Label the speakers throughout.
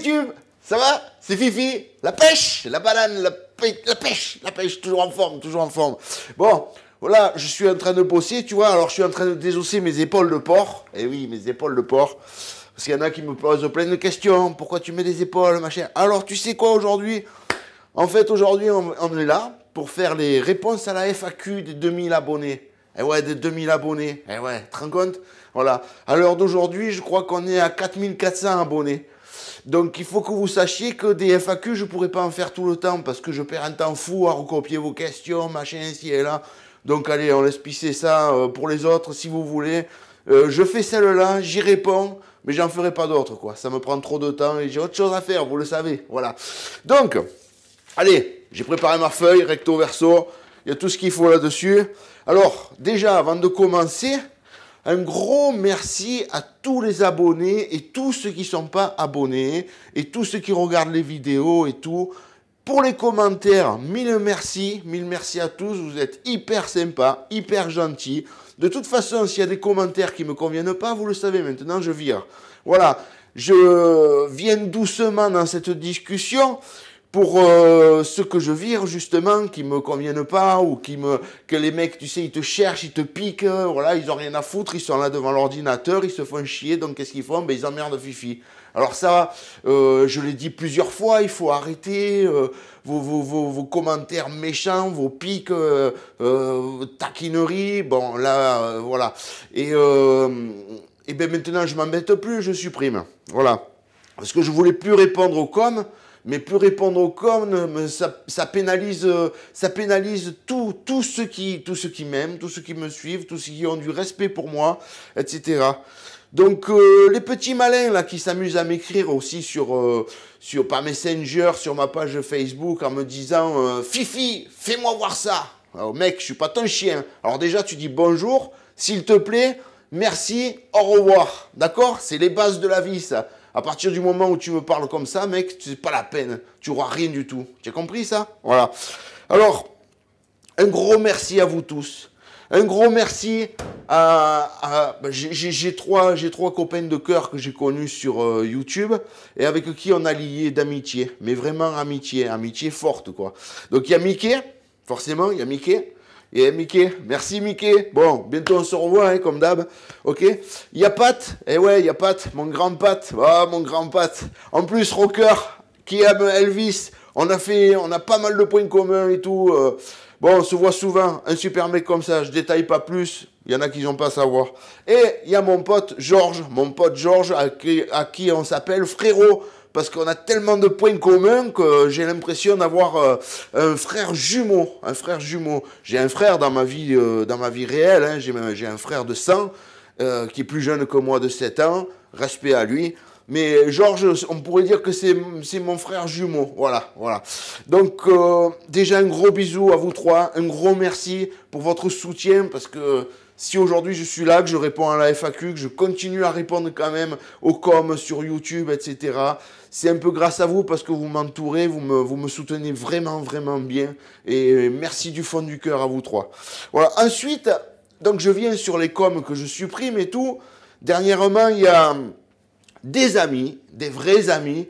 Speaker 1: YouTube, ça va? C'est Fifi, la pêche, la banane, la pêche, toujours en forme, toujours en forme. Bon, voilà, je suis en train de bosser, tu vois, alors je suis en train de désosser mes épaules de porc. Eh oui, mes épaules de porc. Parce qu'il y en a qui me posent plein de questions. Pourquoi tu mets des épaules, machin? Alors, tu sais quoi aujourd'hui? En fait, aujourd'hui, on est là pour faire les réponses à la FAQ des 2000 abonnés. Eh ouais, des 2000 abonnés. Eh ouais, tu te rends compte? Voilà. À l'heure d'aujourd'hui, je crois qu'on est à 4400 abonnés. Donc, il faut que vous sachiez que des FAQ, je ne pourrais pas en faire tout le temps parce que je perds un temps fou à recopier vos questions, machin, ici et là. Donc, allez, on laisse pisser ça pour les autres si vous voulez. Je fais celle-là, j'y réponds, mais j'en ferai pas d'autres, quoi. Ça me prend trop de temps et j'ai autre chose à faire, vous le savez. Voilà. Donc, allez, j'ai préparé ma feuille, recto verso. Il y a tout ce qu'il faut là-dessus. Alors, déjà, avant de commencer, un gros merci à tous les abonnés et tous ceux qui ne sont pas abonnés et tous ceux qui regardent les vidéos et tout. Pour les commentaires, mille merci à tous, vous êtes hyper sympas, hyper gentils. De toute façon, s'il y a des commentaires qui ne me conviennent pas, vous le savez maintenant, je vire. Voilà, je viens doucement dans cette discussion pour ceux que je vire justement, qui me conviennent pas ou que les mecs, tu sais, ils te cherchent, ils te piquent, voilà, ils ont rien à foutre, ils sont là devant l'ordinateur, ils se font chier, donc qu'est-ce qu'ils font? Ben ils emmerdent Fifi. Alors ça, je l'ai dit plusieurs fois, il faut arrêter vos commentaires méchants, vos piques, taquineries, bon là, voilà. Et ben maintenant je m'embête plus, je supprime, voilà. Parce que je voulais plus répondre aux coms. Mais plus répondre aux coms, ça pénalise tous ceux qui m'aiment, tous ceux qui me suivent, tous ceux qui ont du respect pour moi, etc. Donc les petits malins là qui s'amusent à m'écrire aussi par Messenger, sur ma page Facebook en me disant Fifi, fais-moi voir ça. Alors mec, je suis pas ton chien. Alors déjà tu dis bonjour, s'il te plaît, merci, au revoir. D'accord? C'est les bases de la vie ça. À partir du moment où tu me parles comme ça, mec, c'est pas la peine. Tu n'auras rien du tout. Tu as compris ça? Voilà. Alors, un gros merci à vous tous. Un gros merci j'ai trois copains de cœur que j'ai connus sur YouTube et avec qui on a lié d'amitié. Mais vraiment amitié forte, quoi. Donc, il y a Mickey, forcément, il y a Mickey. Et Mickey, merci Mickey. Bon, bientôt on se revoit, hein, comme d'hab. Ok. Il y a Pat. Eh ouais, il y a Pat, mon grand Pat. Ah, mon grand Pat. En plus, rocker, qui aime Elvis. On a pas mal de points communs et tout. Bon, on se voit souvent. Un super mec comme ça, je détaille pas plus. Il y en a qui n'ont pas à savoir. Et il y a mon pote Georges, à qui on s'appelle frérot. Parce qu'on a tellement de points communs que j'ai l'impression d'avoir un frère jumeau. J'ai un frère dans ma vie réelle. Hein. J'ai un frère de sang qui est plus jeune que moi de 7 ans. Respect à lui. Mais Georges, on pourrait dire que c'est mon frère jumeau. Voilà. Donc, déjà un gros bisou à vous trois. Un gros merci pour votre soutien. Parce que si aujourd'hui je suis là, que je réponds à la FAQ, que je continue à répondre quand même aux coms sur YouTube, etc., c'est un peu grâce à vous parce que vous m'entourez, vous me soutenez vraiment, vraiment bien. Et merci du fond du cœur à vous trois. Voilà. Ensuite, donc je viens sur les coms que je supprime et tout. Dernièrement, il y a des amis, des vrais amis,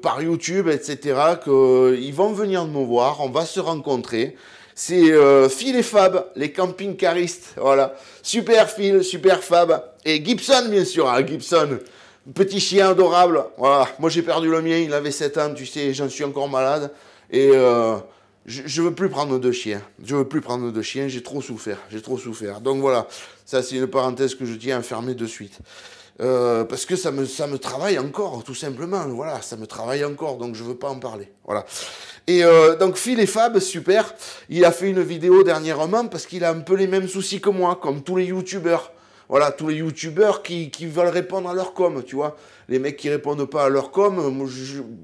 Speaker 1: par YouTube, etc., qu'ils vont venir me voir, on va se rencontrer. C'est Phil et Fab, les camping-caristes, voilà. Super Phil, super Fab. Et Gibson, bien sûr, hein, Gibson. Petit chien adorable, voilà. Moi, j'ai perdu le mien, il avait 7 ans, tu sais, j'en suis encore malade. Et je veux plus prendre de chien. J'ai trop souffert. Donc voilà, ça c'est une parenthèse que je tiens à fermer de suite. Parce que ça me travaille encore, tout simplement. Voilà, ça me travaille encore, donc je veux pas en parler. Voilà. Et donc Phil et Fab, super. Il a fait une vidéo dernièrement parce qu'il a un peu les mêmes soucis que moi, comme tous les youtubeurs. Voilà, tous les youtubeurs qui veulent répondre à leur com, tu vois. Les mecs qui répondent pas à leur com,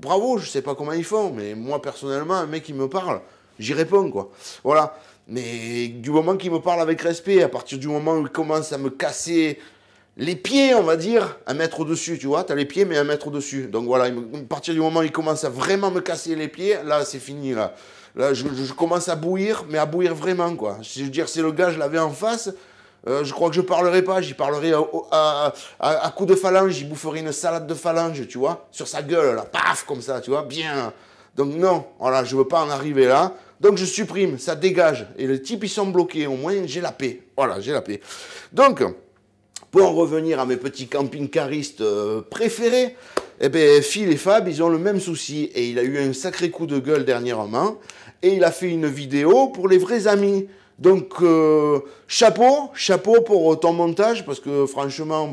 Speaker 1: bravo, je sais pas comment ils font, mais moi personnellement, un mec qui me parle, j'y réponds, quoi. Voilà. Mais du moment qu'il me parle avec respect, à partir du moment où il commence à me casser les pieds, on va dire, 1 mètre au-dessus, tu vois, t'as les pieds, mais 1 mètre au-dessus. Donc voilà, à partir du moment où il commence à vraiment me casser les pieds, là, c'est fini, là. Là, je commence à bouillir, mais à bouillir vraiment, quoi. Je veux dire, si le gars, je l'avais en face, Je crois que je parlerai pas, j'y parlerai à coups de phalange, j'y boufferai une salade de phalange, tu vois, sur sa gueule, là, paf, comme ça, tu vois, bien. Donc non, voilà, je veux pas en arriver là. Donc je supprime, ça dégage. Et les types, ils sont bloqués, au moins j'ai la paix. Voilà, j'ai la paix. Donc, pour en revenir à mes petits camping-caristes préférés, eh bien, Phil et Fab, ils ont le même souci. Et il a eu un sacré coup de gueule dernièrement. Et il a fait une vidéo pour les vrais amis. Donc, chapeau pour ton montage, parce que franchement,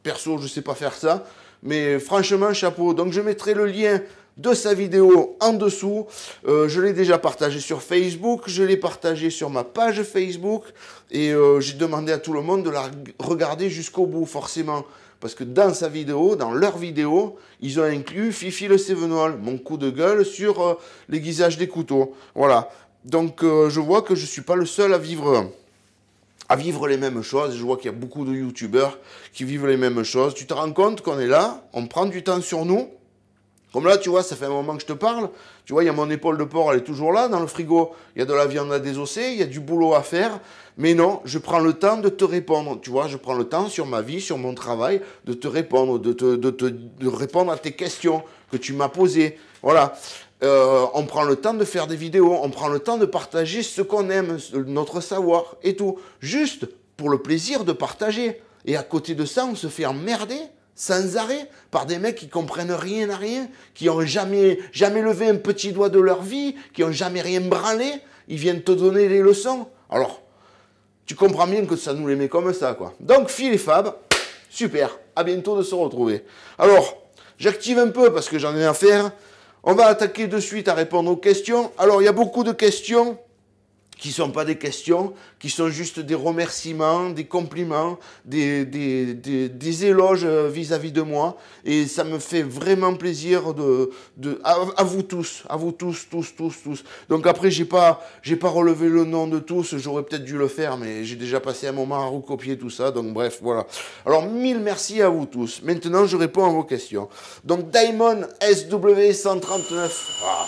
Speaker 1: perso, je ne sais pas faire ça. Mais franchement, chapeau. Donc, je mettrai le lien de sa vidéo en dessous. Je l'ai déjà partagé sur Facebook, je l'ai partagé sur ma page Facebook. Et j'ai demandé à tout le monde de la regarder jusqu'au bout, forcément. Parce que dans sa vidéo, dans leur vidéo, ils ont inclus Fifi le Cévenol, mon coup de gueule sur l'aiguisage des couteaux. Voilà. Donc je vois que je ne suis pas le seul à vivre les mêmes choses. Je vois qu'il y a beaucoup de youtubeurs qui vivent les mêmes choses. Tu te rends compte qu'on est là, on prend du temps sur nous. Comme là, tu vois, ça fait un moment que je te parle. Tu vois, il y a mon épaule de porc, elle est toujours là dans le frigo. Il y a de la viande à désosser, il y a du boulot à faire. Mais non, je prends le temps de te répondre. Tu vois, je prends le temps sur ma vie, sur mon travail, de te répondre, de répondre à tes questions que tu m'as posées. Voilà. On prend le temps de faire des vidéos, on prend le temps de partager ce qu'on aime, notre savoir et tout. Juste pour le plaisir de partager. Et à côté de ça, on se fait emmerder sans arrêt par des mecs qui comprennent rien à rien, qui n'ont jamais levé un petit doigt de leur vie, qui n'ont jamais rien branlé. Ils viennent te donner les leçons. Alors, tu comprends bien que ça nous les met comme ça, quoi. Donc, Phil et Fab, super. À bientôt de se retrouver. Alors, j'active un peu parce que j'en ai à faire. On va attaquer de suite à répondre aux questions. Alors, il y a beaucoup de questions qui ne sont pas des questions, qui sont juste des remerciements, des compliments, des éloges vis-à-vis de moi. Et ça me fait vraiment plaisir à vous tous, tous. Donc après, j'ai pas relevé le nom de tous, j'aurais peut-être dû le faire, mais j'ai déjà passé un moment à recopier tout ça, donc bref, voilà. Alors, mille merci à vous tous. Maintenant, je réponds à vos questions. Donc, Diamond SW139. Ah.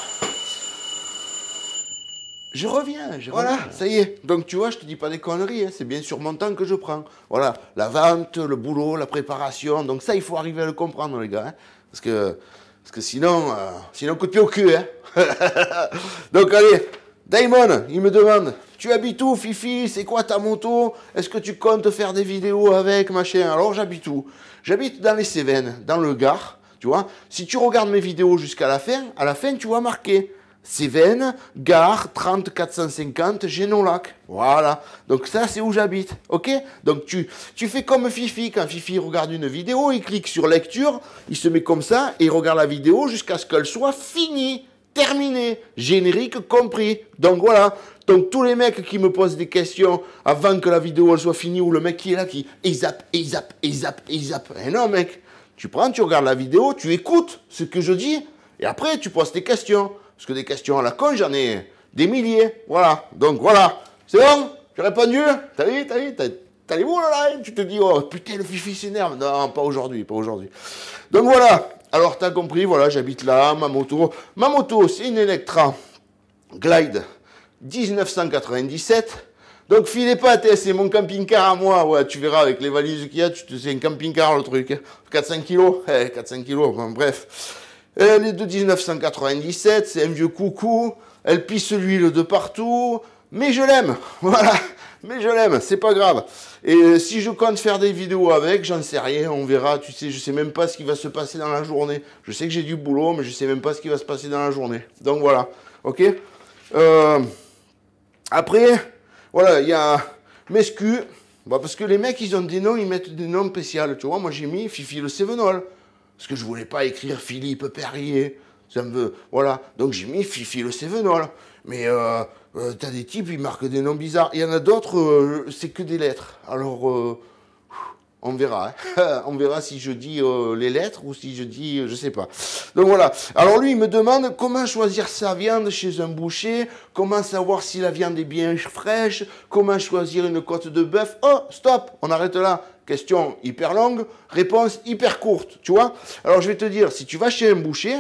Speaker 1: Je reviens. Voilà, ça y est. Donc, tu vois, je te dis pas des conneries, hein. C'est bien sur mon temps que je prends. Voilà, la vente, le boulot, la préparation. Donc ça, il faut arriver à le comprendre, les gars. Hein. Parce que sinon, coup de pied au cul. Hein. Donc, allez, Daimon, il me demande, tu habites où, Fifi? C'est quoi ta moto? Est-ce que tu comptes faire des vidéos avec, machin? Alors, j'habite où? J'habite dans les Cévennes, dans le Gard, tu vois. Si tu regardes mes vidéos jusqu'à la fin, tu vois marqué Cévennes, Gare, 30 450, Génolac. Voilà. Donc ça, c'est où j'habite. OK? Donc tu fais comme Fifi. Quand Fifi regarde une vidéo, il clique sur lecture, il se met comme ça et il regarde la vidéo jusqu'à ce qu'elle soit finie, terminée, générique compris. Donc voilà. Donc tous les mecs qui me posent des questions avant que la vidéo elle soit finie ou le mec qui est là qui il zappe. Eh non mec, tu prends, tu regardes la vidéo, tu écoutes ce que je dis et après tu poses tes questions. Parce que des questions à la con, j'en ai des milliers. Voilà. Donc voilà. C'est bon? J'ai répondu? T'as vu? T'as les mots là? Tu te dis, oh putain, le Fifi s'énerve. Non, pas aujourd'hui. Donc voilà. Alors t'as compris, voilà, j'habite là, ma moto. Ma moto, c'est une Electra Glide 1997. Donc filez pas, c'est mon camping-car à moi. Ouais, tu verras avec les valises qu'il y a, c'est un camping-car le truc. 4-5 kilos. 4-5 kilos, bon, bref. Elle est de 1997, c'est un vieux coucou, elle pisse l'huile de partout, mais je l'aime, voilà, mais je l'aime, c'est pas grave. Et si je compte faire des vidéos avec, j'en sais rien, on verra, tu sais, je sais même pas ce qui va se passer dans la journée. Je sais que j'ai du boulot, mais je sais même pas ce qui va se passer dans la journée. Donc voilà, ok. Après, voilà, il y a Mescu, bah, parce que les mecs, ils ont des noms, ils mettent des noms spéciaux, tu vois, moi j'ai mis Fifi le Cévenol. Parce que je voulais pas écrire Philippe Perrier. Ça me veut. Voilà. Donc j'ai mis Fifi le Cévenol. Mais t'as des types, ils marquent des noms bizarres. Il y en a d'autres, c'est que des lettres. Alors, on verra. Hein. On verra si je dis les lettres ou si je dis, je sais pas. Donc voilà. Alors lui, il me demande comment choisir sa viande chez un boucher. Comment savoir si la viande est bien fraîche. Comment choisir une côte de bœuf. Oh, stop, on arrête là. Question hyper longue, réponse hyper courte, tu vois. Alors je vais te dire, si tu vas chez un boucher,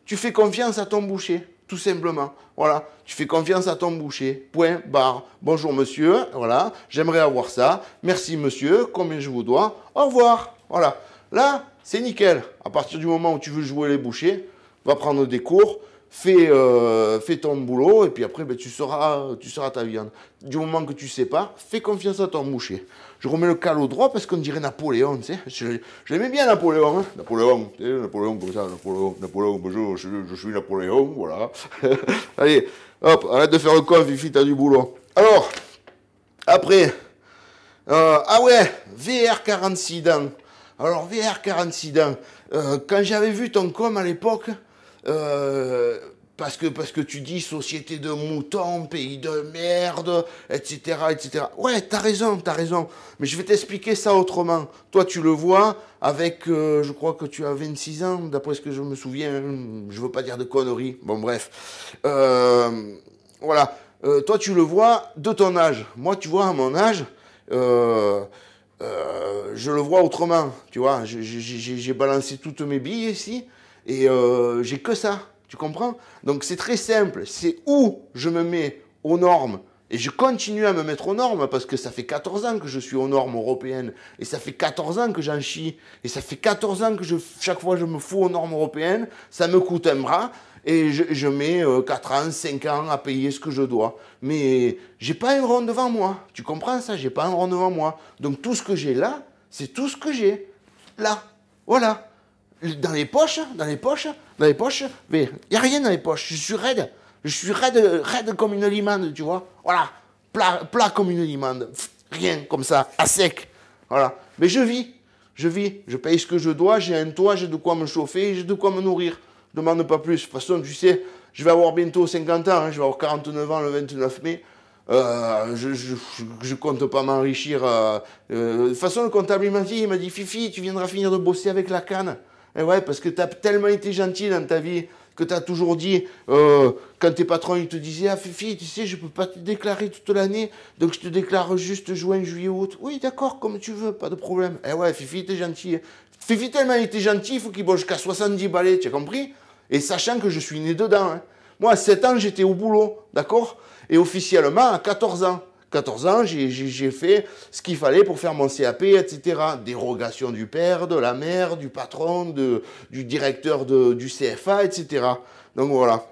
Speaker 1: tu fais confiance à ton boucher, tout simplement. Voilà, tu fais confiance à ton boucher. Point, barre. Bonjour monsieur, voilà, j'aimerais avoir ça. Merci monsieur, combien je vous dois? Au revoir. Voilà, là, c'est nickel. À partir du moment où tu veux jouer les bouchers, va prendre des cours. Fais ton boulot et puis après ben, tu sauras ta viande. Du moment que tu sais pas, fais confiance à ton boucher. Je remets le calot droit parce qu'on dirait Napoléon, tu sais. Je l'aimais bien Napoléon, hein. Napoléon, tu sais, Napoléon comme ça, Napoléon, bonjour, je suis Napoléon, voilà. Allez, hop, arrête de faire le con, Fifi, t'as du boulot. Alors, après, ah ouais, VR 46 dents. Alors, VR 46 dents, quand j'avais vu ton com à l'époque, parce que tu dis société de moutons, pays de merde, etc., etc. Ouais, t'as raison. Mais je vais t'expliquer ça autrement. Toi, tu le vois avec, je crois que tu as 26 ans, d'après ce que je me souviens. Je veux pas dire de conneries. Bon, bref. Voilà. Toi, tu le vois de ton âge. Moi, tu vois, à mon âge, je le vois autrement. Tu vois, j'ai balancé toutes mes billes ici et j'ai que ça. Tu comprends? Donc c'est très simple, c'est où je me mets aux normes, et je continue à me mettre aux normes, parce que ça fait 14 ans que je suis aux normes européennes, et ça fait 14 ans que j'en chie, et ça fait 14 ans que chaque fois je me fous aux normes européennes, ça me coûte un bras, et je mets 4 ans, 5 ans à payer ce que je dois. Mais j'ai pas un rond devant moi, tu comprends ça? J'ai pas un rond devant moi. Donc tout ce que j'ai là, c'est tout ce que j'ai. Là, voilà. Dans les poches, mais il n'y a rien dans les poches, je suis raide comme une limande, tu vois, voilà, plat comme une limande, rien, comme ça, à sec, voilà, mais je vis, je paye ce que je dois, j'ai un toit, j'ai de quoi me chauffer, j'ai de quoi me nourrir, je ne demande pas plus, de toute façon, tu sais, je vais avoir bientôt 50 ans, hein, je vais avoir 49 ans le 29 mai, je compte pas m'enrichir, de toute façon, le comptable, il m'a dit, Fifi, tu viendras finir de bosser avec la canne. Et ouais, parce que tu as tellement été gentil dans ta vie que tu as toujours dit, quand tes patrons ils te disaient, ah Fifi, tu sais, je peux pas te déclarer toute l'année, donc je te déclare juste juin, juillet, août. Oui, d'accord, comme tu veux, pas de problème. Eh ouais, Fifi, t'es gentil. Fifi, tellement il était gentil, il faut qu'il bosse jusqu'à 70 balais, tu as compris? Et sachant que je suis né dedans. Hein. Moi, à 7 ans, j'étais au boulot, d'accord? Et officiellement, à 14 ans. 14 ans, j'ai fait ce qu'il fallait pour faire mon CAP, etc. Dérogation du père, de la mère, du patron, du directeur du CFA, etc. Donc voilà.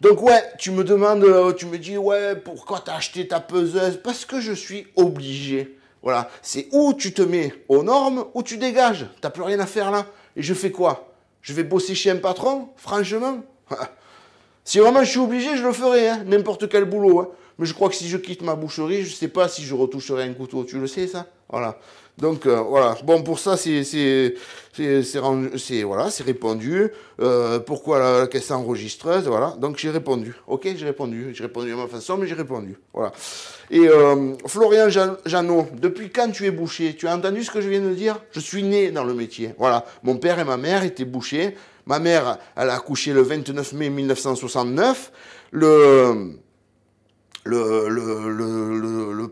Speaker 1: Donc ouais, tu me demandes, tu me dis, ouais, pourquoi t'as acheté ta peseuse? Parce que je suis obligé. Voilà, c'est où tu te mets aux normes, ou tu dégages. T'as plus rien à faire là. Et je fais quoi? Je vais bosser chez un patron? Franchement si vraiment je suis obligé, je le ferai, hein, n'importe quel boulot. Hein. Mais je crois que si je quitte ma boucherie, je ne sais pas si je retoucherai un couteau. Tu le sais, ça? Voilà. Donc, voilà. Bon, pour ça, c'est répondu. Pourquoi la caisse enregistreuse? Voilà. Donc, j'ai répondu. Ok, j'ai répondu. J'ai répondu à ma façon, mais j'ai répondu. Voilà. Et Florian Jeannot, depuis quand tu es boucher? Tu as entendu ce que je viens de dire? Je suis né dans le métier. Voilà. Mon père et ma mère étaient bouchers. Ma mère, elle a accouché le 29 mai 1969. Le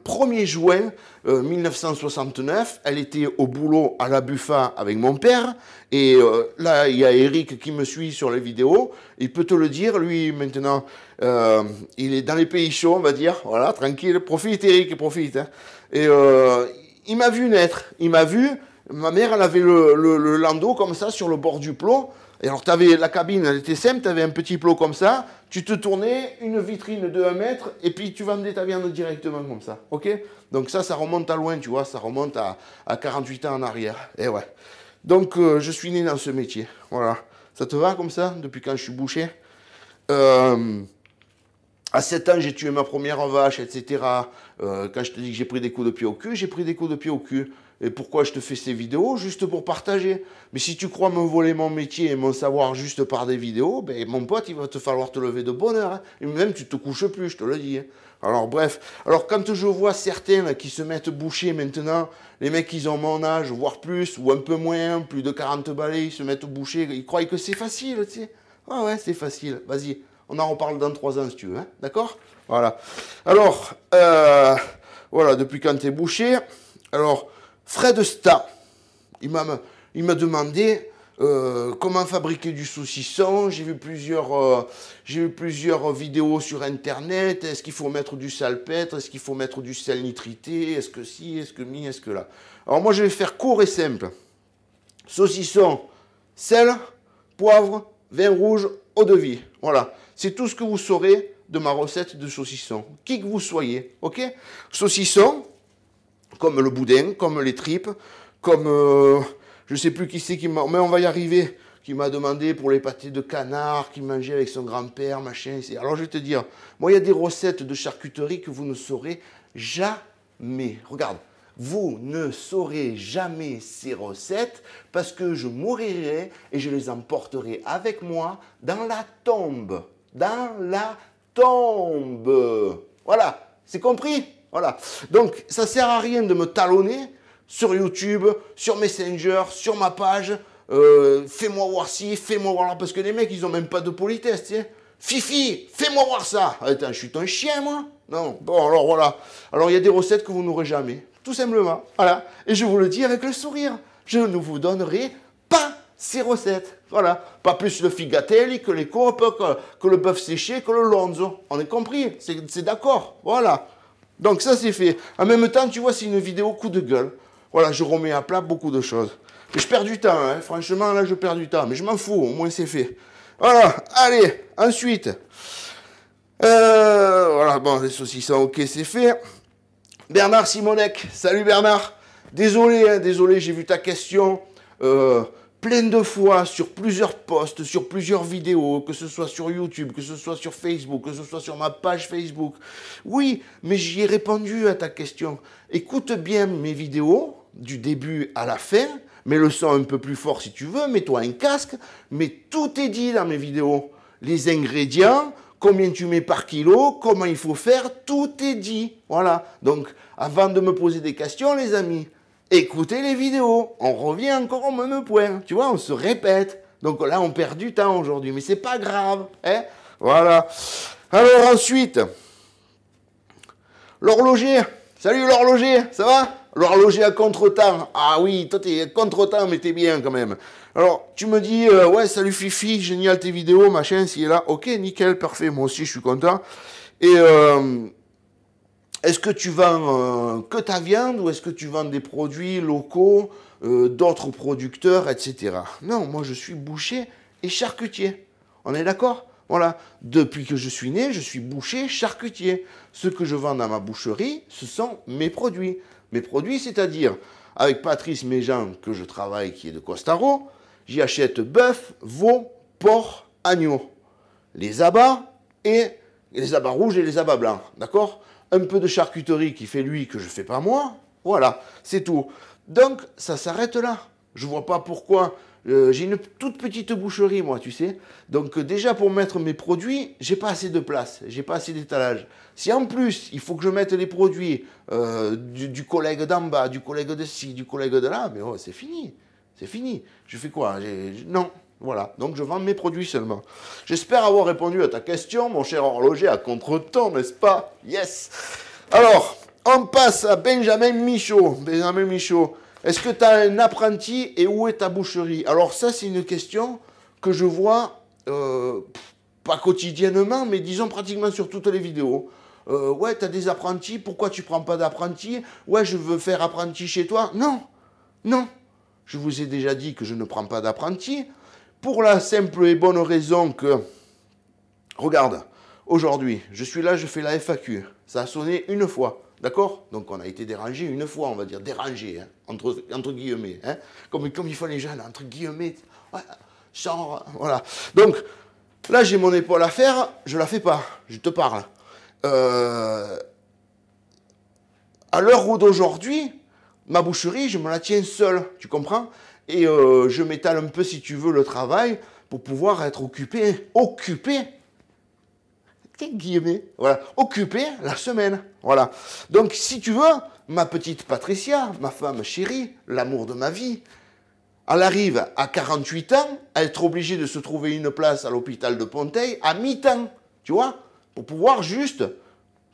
Speaker 1: 1er juin 1969, elle était au boulot à la Buffa avec mon père. Et là, il y a Eric qui me suit sur les vidéos. Il peut te le dire, lui, maintenant, il est dans les pays chauds, on va dire. Voilà, tranquille. Profite, Eric, profite. Hein. Et il m'a vu naître. Il m'a vu. Ma mère, elle avait le landau comme ça sur le bord du plot. Et alors, tu avais la cabine, elle était simple, tu avais un petit plot comme ça, tu te tournais, une vitrine de 1 mètre, et puis tu vendais ta viande directement comme ça, ok? Donc ça remonte à loin, tu vois, ça remonte à 48 ans en arrière, et ouais. Donc, je suis né dans ce métier, voilà. Ça te va comme ça, depuis quand je suis boucher? À 7 ans, j'ai tué ma première vache, etc. Quand je te dis que j'ai pris des coups de pied au cul, j'ai pris des coups de pied au cul. Et pourquoi je te fais ces vidéos? Juste pour partager. Mais si tu crois me voler mon métier et mon savoir juste par des vidéos, ben mon pote, il va te falloir te lever de bonne heure. Hein. Et même, tu te couches plus, je te le dis. Hein. Alors, bref. Alors, quand je vois certains là, qui se mettent boucher maintenant, les mecs, ils ont mon âge, voire plus, ou un peu moins, plus de 40 balais, ils se mettent boucher, ils croient que c'est facile, tu sais. Ah ouais, c'est facile. Vas-y, on en reparle dans 3 ans, si tu veux. Hein. D'accord? Voilà. Alors, voilà, depuis quand t'es bouché. Alors... Fred Sta, il m'a demandé, comment fabriquer du saucisson. J'ai vu plusieurs vidéos sur Internet. Est-ce qu'il faut mettre du salpêtre? Est-ce qu'il faut mettre du sel nitrité? Est-ce que si? Est-ce que mi? Est-ce que là? Alors moi, je vais faire court et simple. Saucisson, sel, poivre, vin rouge, eau de vie. Voilà. C'est tout ce que vous saurez de ma recette de saucisson. Qui que vous soyez, ok? Saucisson, comme le boudin, comme les tripes, comme... je ne sais plus qui c'est qui m'a... Mais on va y arriver. Qui m'a demandé pour les pâtés de canard, qui mangeait avec son grand-père, machin. Alors je vais te dire, moi il y a des recettes de charcuterie que vous ne saurez jamais. Regarde, vous ne saurez jamais ces recettes parce que je mourirai et je les emporterai avec moi dans la tombe. Dans la tombe. Voilà, c'est compris? Voilà. Donc ça ne sert à rien de me talonner sur YouTube, sur Messenger, sur ma page. Fais-moi voir ci, fais-moi voir là, parce que les mecs, ils ont même pas de politesse, tu sais. Fifi, fais-moi voir ça. Attends, je suis ton chien, moi? Non. Bon, alors voilà. Alors, il y a des recettes que vous n'aurez jamais. Tout simplement. Voilà. Et je vous le dis avec le sourire. Je ne vous donnerai pas ces recettes. Voilà. Pas plus le figatelli, que les courpes, que le bœuf séché, que le lonzo. On est compris? C'est d'accord. Voilà. Donc, ça, c'est fait. En même temps, tu vois, c'est une vidéo coup de gueule. Voilà, je remets à plat beaucoup de choses. Mais je perds du temps, hein. Franchement, là, je perds du temps. Mais je m'en fous, au moins c'est fait. Voilà, allez, ensuite. Voilà, bon, les saucissons, ok, c'est fait. Bernard Simonec, salut Bernard. Désolé, hein, désolé, j'ai vu ta question plein de fois sur plusieurs posts, sur plusieurs vidéos, que ce soit sur YouTube, que ce soit sur Facebook, que ce soit sur ma page Facebook. Oui, mais j'y ai répondu à ta question. Écoute bien mes vidéos, du début à la fin. Mets le son un peu plus fort si tu veux, mets-toi un casque, mais tout est dit dans mes vidéos. Les ingrédients, combien tu mets par kilo, comment il faut faire, tout est dit. Voilà. Donc, avant de me poser des questions, les amis, écoutez les vidéos. On revient encore au même point. Tu vois, on se répète. Donc là, on perd du temps aujourd'hui, mais c'est pas grave. Hein, voilà. Alors ensuite, l'horloger. Salut l'horloger, ça va? L'horloger à contre-temps. Ah oui, toi t'es à contre-temps, mais t'es bien quand même. Alors, tu me dis, ouais, salut Fifi, génial tes vidéos, machin, s'il est là. Ok, nickel, parfait, moi aussi je suis content. Et est-ce que tu vends que ta viande ou est-ce que tu vends des produits locaux, d'autres producteurs, etc. Non, moi je suis boucher et charcutier. On est d'accord? Voilà, depuis que je suis né, je suis boucher, charcutier. Ce que je vends dans ma boucherie, ce sont mes produits. Mes produits, c'est-à-dire, avec Patrice Méjean, que je travaille, qui est de Costaro, j'y achète bœuf, veau, porc, agneau. Les abats et les abats rouges et les abats blancs, d'accord? Un peu de charcuterie qui fait lui, que je ne fais pas moi. Voilà, c'est tout. Donc, ça s'arrête là. Je ne vois pas pourquoi... j'ai une toute petite boucherie, moi, tu sais. Donc, déjà, pour mettre mes produits, j'ai pas assez de place. J'ai pas assez d'étalage. Si en plus, il faut que je mette les produits du collègue d'en bas, du collègue de ci, du collègue de là, mais oh, c'est fini. C'est fini. Je fais quoi? Non. Voilà. Donc, je vends mes produits seulement. J'espère avoir répondu à ta question, mon cher horloger, à contre-temps, n'est-ce pas? Yes. Alors, on passe à Benjamin Michaud. Benjamin Michaud. Est-ce que tu as un apprenti et où est ta boucherie? Alors ça, c'est une question que je vois, pas quotidiennement, mais disons pratiquement sur toutes les vidéos. Ouais, tu as des apprentis, pourquoi tu ne prends pas d'apprentis? Ouais, je veux faire apprenti chez toi. Non, non. Je vous ai déjà dit que je ne prends pas d'apprentis pour la simple et bonne raison que, regarde, aujourd'hui, je suis là, je fais la FAQ. Ça a sonné une fois. D'accord? Donc on a été dérangé une fois, on va dire, dérangé, hein, entre guillemets. Hein, comme ils font les jeunes, entre guillemets. Ouais, genre, voilà. Donc, là j'ai mon épaule à faire, je la fais pas, je te parle. À l'heure d'aujourd'hui, ma boucherie, je me la tiens seule, tu comprends? Et je m'étale un peu, si tu veux, le travail pour pouvoir être occupé, guillemets, voilà, occupé la semaine. Voilà. Donc, si tu veux, ma petite Patricia, ma femme chérie, l'amour de ma vie, elle arrive à 48 ans à être obligée de se trouver une place à l'hôpital de Ponteil à mi-temps, tu vois, pour pouvoir juste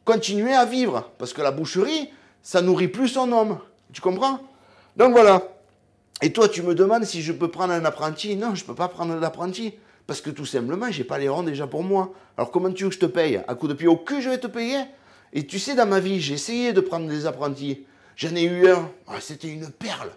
Speaker 1: continuer à vivre. Parce que la boucherie, ça nourrit plus son homme. Tu comprends? Donc voilà. Et toi, tu me demandes si je peux prendre un apprenti. Non, je ne peux pas prendre un apprenti. Parce que tout simplement, j'ai pas les ronds déjà pour moi. Alors comment tu veux que je te paye? À coup de pied au cul, je vais te payer? Et tu sais, dans ma vie, j'ai essayé de prendre des apprentis. J'en ai eu un. Ah, c'était une perle.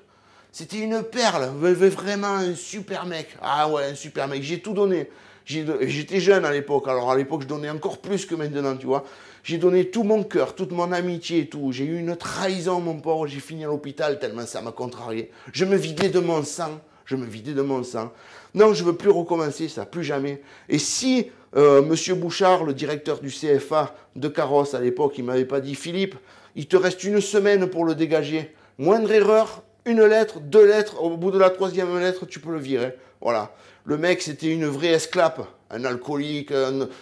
Speaker 1: C'était une perle. Vraiment un super mec. Ah ouais, un super mec. J'ai tout donné. J'étais jeune à l'époque. Alors à l'époque, je donnais encore plus que maintenant, tu vois. J'ai donné tout mon cœur, toute mon amitié et tout. J'ai eu une trahison, mon pauvre. J'ai fini à l'hôpital tellement ça m'a contrarié. Je me vidais de mon sang. Je me vidais de mon sang. Non, je ne veux plus recommencer ça, plus jamais. Et si Monsieur Bouchard, le directeur du CFA de Carrosse à l'époque, il ne m'avait pas dit, Philippe, il te reste une semaine pour le dégager. Moindre erreur, une lettre, deux lettres, au bout de la troisième lettre, tu peux le virer. Voilà. Le mec, c'était une vraie esclape, un alcoolique,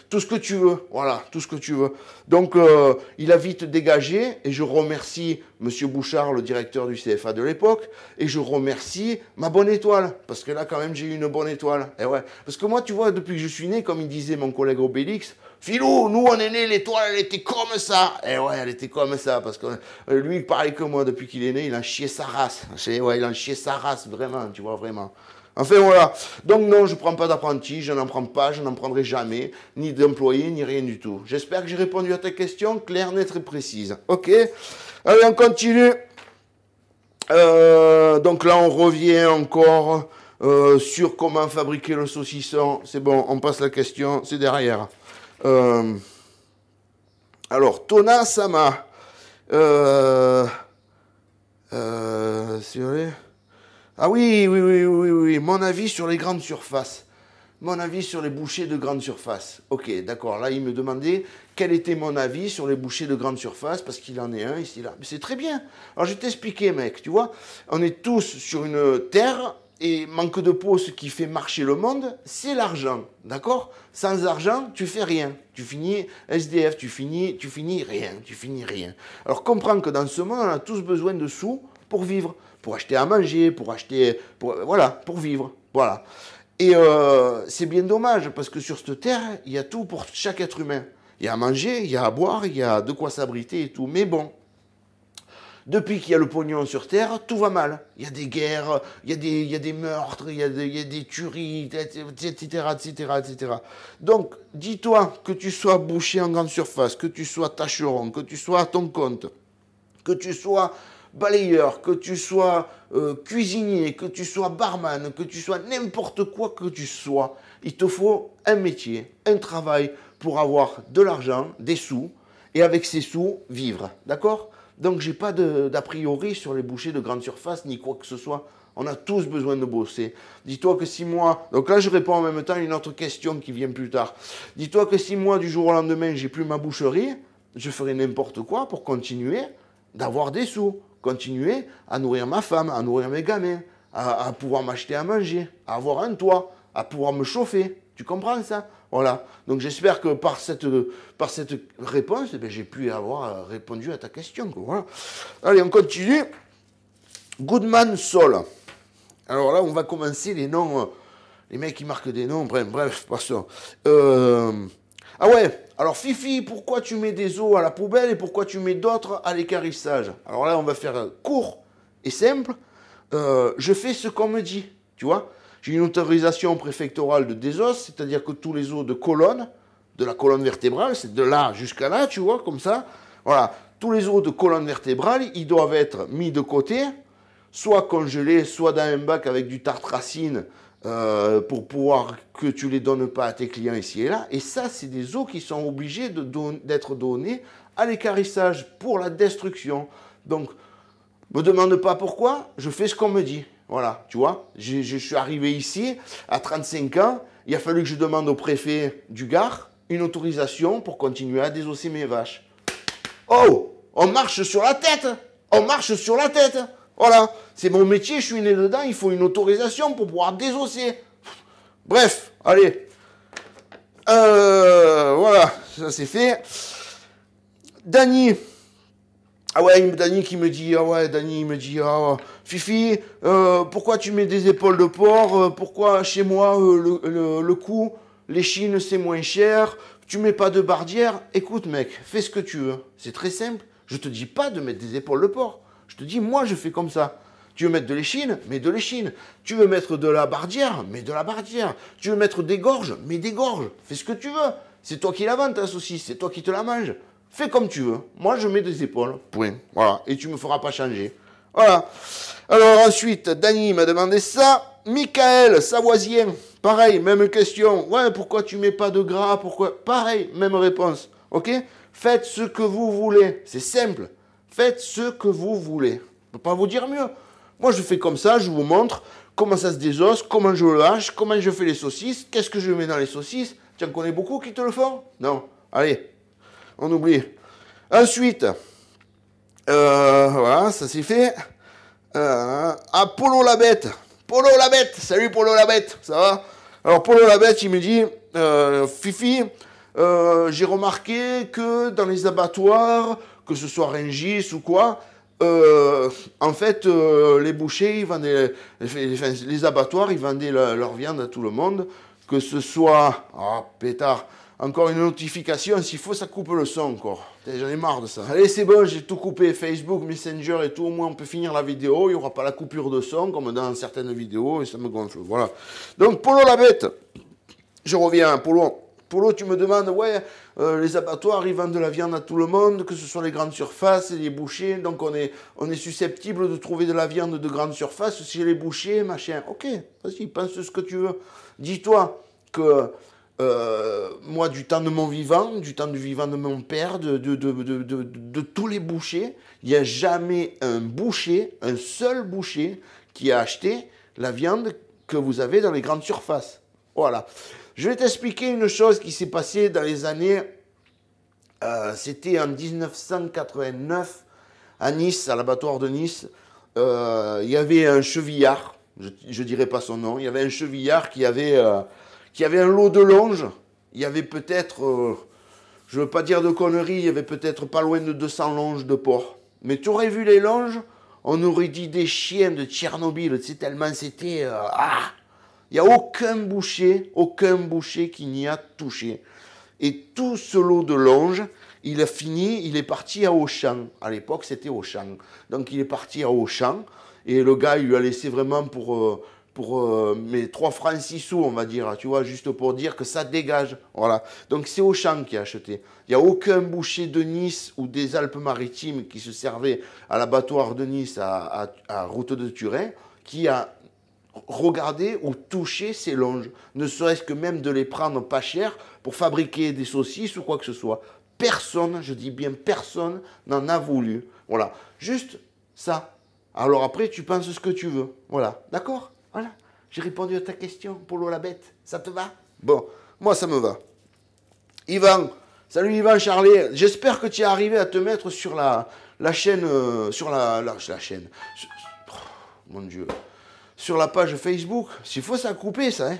Speaker 1: tout ce que tu veux. Voilà, tout ce que tu veux. Donc, il a vite dégagé et je remercie Monsieur Bouchard, le directeur du CFA de l'époque, et je remercie ma bonne étoile, parce que là, quand même, j'ai eu une bonne étoile. Et ouais. Parce que moi, tu vois, depuis que je suis né, comme il disait mon collègue Obélix, Philou, nous on est né, l'étoile elle était comme ça. Et ouais, elle était comme ça, parce que lui, pareil que moi, depuis qu'il est né, il a chié sa race. Ouais, il a chié sa race, vraiment, tu vois, vraiment. Enfin voilà, donc non, je ne prends pas d'apprenti, je n'en prends pas, je n'en prendrai jamais, ni d'employé, ni rien du tout. J'espère que j'ai répondu à ta question, claire, nette et précise. Ok, allez, on continue. Donc là, on revient encore sur comment fabriquer le saucisson. C'est bon, on passe la question, c'est derrière. Alors, Tona Sama. C'est vrai. Ah oui, mon avis sur les grandes surfaces. Mon avis sur les bouchers de grande surface. Ok, d'accord, là il me demandait quel était mon avis sur les bouchers de grande surface, parce qu'il en est un ici, là. Mais c'est très bien. Alors je vais t'expliquer, mec, tu vois, on est tous sur une terre, et manque de peau, ce qui fait marcher le monde, c'est l'argent, d'accord? Sans argent, tu fais rien. Tu finis SDF, tu finis rien. Alors comprends que dans ce monde, on a tous besoin de sous pour vivre. Pour acheter à manger, voilà, pour vivre, voilà. Et c'est bien dommage, parce que sur cette terre, il y a tout pour chaque être humain. Il y a à manger, il y a à boire, il y a de quoi s'abriter et tout. Mais bon, depuis qu'il y a le pognon sur terre, tout va mal. Il y a des guerres, il y a des meurtres, il y a des tueries, etc. Donc, dis-toi que tu sois boucher en grande surface, que tu sois tâcheron, que tu sois à ton compte, que tu sois balayeur, que tu sois cuisinier, que tu sois barman, que tu sois n'importe quoi que tu sois, il te faut un métier, un travail pour avoir de l'argent, des sous, et avec ces sous, vivre. D'accord? Donc, j'ai pas d'a priori sur les bouchers de grande surface, ni quoi que ce soit. On a tous besoin de bosser. Dis-toi que si moi... Donc là, je réponds en même temps à une autre question qui vient plus tard. Dis-toi que si moi, du jour au lendemain, j'ai plus ma boucherie, je ferai n'importe quoi pour continuer d'avoir des sous. Continuer à nourrir ma femme, à nourrir mes gamins, à pouvoir m'acheter à manger, à avoir un toit, à pouvoir me chauffer. Tu comprends ça? Voilà. Donc j'espère que par cette réponse, eh bien, j'ai pu avoir répondu à ta question. Voilà. Allez, on continue. Goodman Sol. Alors là, on va commencer les noms. Les mecs qui marquent des noms. Bref, passons. Ah ouais, alors Fifi, pourquoi tu mets des os à la poubelle et pourquoi tu mets d'autres à l'équarrissage? Alors là, on va faire court et simple. Je fais ce qu'on me dit, tu vois. J'ai une autorisation préfectorale de désos, c'est-à-dire que tous les os de colonne, de la colonne vertébrale, c'est de là jusqu'à là, tu vois, comme ça. Voilà, tous les os de colonne vertébrale, ils doivent être mis de côté, soit congelés, soit dans un bac avec du tartracine, pour pouvoir que tu les donnes pas à tes clients ici et là. Et ça, c'est des os qui sont obligés d'être donnés à l'équarrissage pour la destruction. Donc, me demande pas pourquoi, je fais ce qu'on me dit. Voilà, tu vois, je suis arrivé ici à 35 ans, il a fallu que je demande au préfet du Gard une autorisation pour continuer à désosser mes vaches. Oh, on marche sur la tête. On marche sur la tête. Voilà, c'est mon métier, je suis né dedans, il faut une autorisation pour pouvoir désosser. Bref, allez. Voilà, ça c'est fait. Dany. Ah ouais, Dany qui me dit, Dany me dit, Fifi, pourquoi tu mets des épaules de porc? Pourquoi chez moi, le cou, l'échine c'est moins cher? Tu mets pas de bardière? Écoute mec, fais ce que tu veux. C'est très simple. Je te dis pas de mettre des épaules de porc. Je te dis, moi, je fais comme ça. Tu veux mettre de l'échine? Mets de l'échine. Tu veux mettre de la bardière? Mets de la bardière. Tu veux mettre des gorges? Mets des gorges. Fais ce que tu veux. C'est toi qui la vends, ta saucisse. C'est toi qui te la manges. Fais comme tu veux. Moi, je mets des épaules. Point. Voilà. Et tu me feras pas changer. Voilà. Alors ensuite, Dany m'a demandé ça. Michael, Savoisien. Pareil, même question. Ouais, pourquoi tu mets pas de gras? Pourquoi? Pareil, même réponse. Ok? Faites ce que vous voulez. C'est simple. Faites ce que vous voulez. Je ne peux pas vous dire mieux. Moi, je fais comme ça, je vous montre comment ça se désosse, comment je le hache, comment je fais les saucisses, qu'est-ce que je mets dans les saucisses. Tu en connais beaucoup qui te le font? Non. Allez, on oublie. Ensuite, voilà, ça c'est fait. Polo la bête. Polo la bête. Salut Polo la bête, ça va? Alors Polo la bête, il me dit, Fifi, j'ai remarqué que dans les abattoirs, que ce soit Rungis ou quoi, en fait, les bouchers, ils vendaient, les abattoirs, ils vendaient leur viande à tout le monde, que ce soit, pétard, encore une notification, s'il faut, ça coupe le son encore. J'en ai marre de ça. Allez, c'est bon, j'ai tout coupé, Facebook, Messenger et tout, au moins on peut finir la vidéo, il n'y aura pas la coupure de son, comme dans certaines vidéos, et ça me gonfle, voilà. Donc, Polo la bête, je reviens, Polo. Polo, tu me demandes, ouais, les abattoirs, ils vendent de la viande à tout le monde, que ce soit les grandes surfaces et les bouchers, donc on est susceptible de trouver de la viande de grande surface chez les bouchers, machin. Ok, vas-y, pense ce que tu veux. Dis-toi que moi, du temps de mon vivant, du temps du vivant de mon père, de tous les bouchers, il n'y a jamais un boucher, un seul boucher, qui a acheté la viande que vous avez dans les grandes surfaces. Voilà. Je vais t'expliquer une chose qui s'est passée dans les années... c'était en 1989, à Nice, à l'abattoir de Nice. Il y avait un chevillard, je ne dirai pas son nom, il y avait un chevillard qui avait un lot de longes. Il y avait peut-être, je ne veux pas dire de conneries, il y avait peut-être pas loin de 200 longes de porc. Mais tu aurais vu les longes, on aurait dit des chiens de Tchernobyl, c'est tellement c'était... Il n'y a aucun boucher qui n'y a touché. Et tout ce lot de longes, il a fini, il est parti à Auchan. À l'époque, c'était Auchan. Donc, il est parti à Auchan. Et le gars, il lui a laissé vraiment pour mes 3 francs 6 sous, on va dire. Tu vois, juste pour dire que ça dégage. Voilà. Donc, c'est Auchan qui a acheté. Il n'y a aucun boucher de Nice ou des Alpes-Maritimes qui se servait à l'abattoir de Nice, à Route de Turin, qui a regarder ou toucher ces longes, ne serait-ce que même de les prendre pas cher pour fabriquer des saucisses ou quoi que ce soit. Personne, je dis bien personne, n'en a voulu. Voilà, juste ça. Alors après, tu penses ce que tu veux. Voilà, d'accord? Voilà, j'ai répondu à ta question, Polo la bête. Ça te va? Bon, moi ça me va. Yvan, salut Yvan Charlet. J'espère que tu es arrivé à te mettre sur la chaîne, sur la chaîne. Mon Dieu. Sur la page Facebook, s'il faut, ça a coupé, ça. Hein.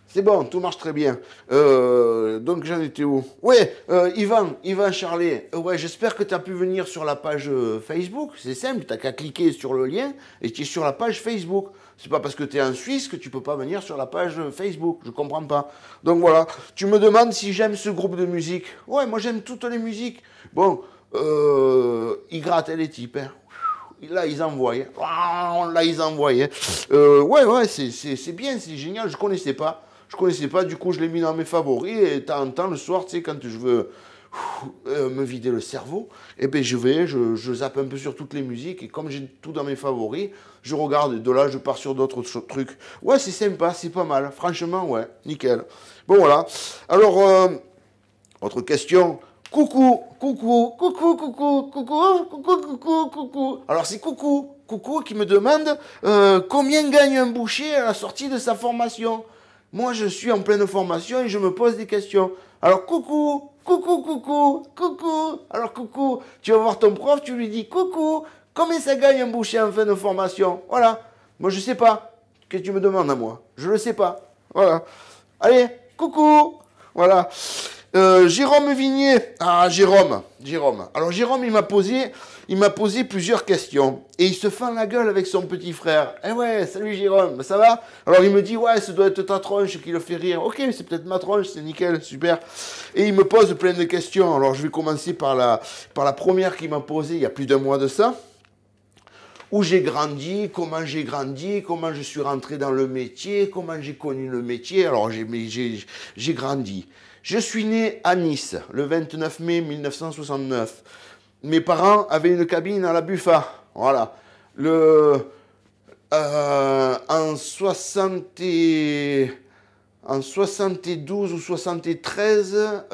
Speaker 1: C'est bon, tout marche très bien. Donc, j'en étais où? Ouais, Yvan Charlet. Ouais, j'espère que tu as pu venir sur la page Facebook. C'est simple, tu n'as qu'à cliquer sur le lien et tu es sur la page Facebook. C'est pas parce que tu es en Suisse que tu peux pas venir sur la page Facebook. Je comprends pas. Donc, voilà. Tu me demandes si j'aime ce groupe de musique. Ouais, moi, j'aime toutes les musiques. Bon, ils grattaient les types, hein. Là, ils envoyaient. Là, ils envoyaient. Ouais, c'est bien, c'est génial. Je connaissais pas. Du coup, je l'ai mis dans mes favoris. Et de temps en temps, le soir, tu sais, quand je veux me vider le cerveau, eh ben, je zappe un peu sur toutes les musiques. Et comme j'ai tout dans mes favoris, je regarde. Et de là, je pars sur d'autres trucs. Ouais, c'est sympa, c'est pas mal. Franchement, ouais, nickel. Bon, voilà. Alors, autre question. Coucou. Alors c'est Coucou qui me demande combien gagne un boucher à la sortie de sa formation. Moi je suis en pleine formation et je me pose des questions. Alors Coucou. Alors Coucou, tu vas voir ton prof, tu lui dis Coucou, combien ça gagne un boucher en fin de formation? Voilà. Moi je sais pas. Qu'est-ce que tu me demandes à moi? Je le sais pas. Voilà. Allez, coucou. Voilà. Jérôme Vignier. Ah, Jérôme. Alors, Jérôme, il m'a posé plusieurs questions. Et il se fend la gueule avec son petit frère. Eh ouais, salut Jérôme, ça va? Alors, il me dit, ouais, ça doit être ta tronche qui le fait rire. Ok, c'est peut-être ma tronche, c'est nickel, super. Et il me pose plein de questions. Alors, je vais commencer par la première qu'il m'a posée il y a plus d'un mois de ça. où j'ai grandi, comment je suis rentré dans le métier, comment j'ai connu le métier. Alors j'ai grandi. Je suis né à Nice le 29 mai 1969. Mes parents avaient une cabine à la Buffa. Voilà. En 72 ou 73,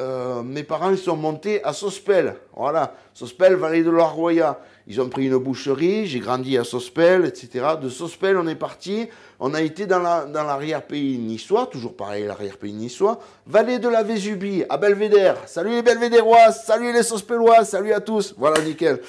Speaker 1: mes parents ils sont montés à Sospel. Voilà, Sospel, vallée de l'Arroya. Ils ont pris une boucherie, j'ai grandi à Sospel, etc. De Sospel, on est parti, on a été dans l'arrière-pays niçois, toujours pareil, l'arrière-pays niçois, vallée de la Vésubie, à Belvédère. Salut les Belvédérois, salut les Sospelois, salut à tous. Voilà, nickel.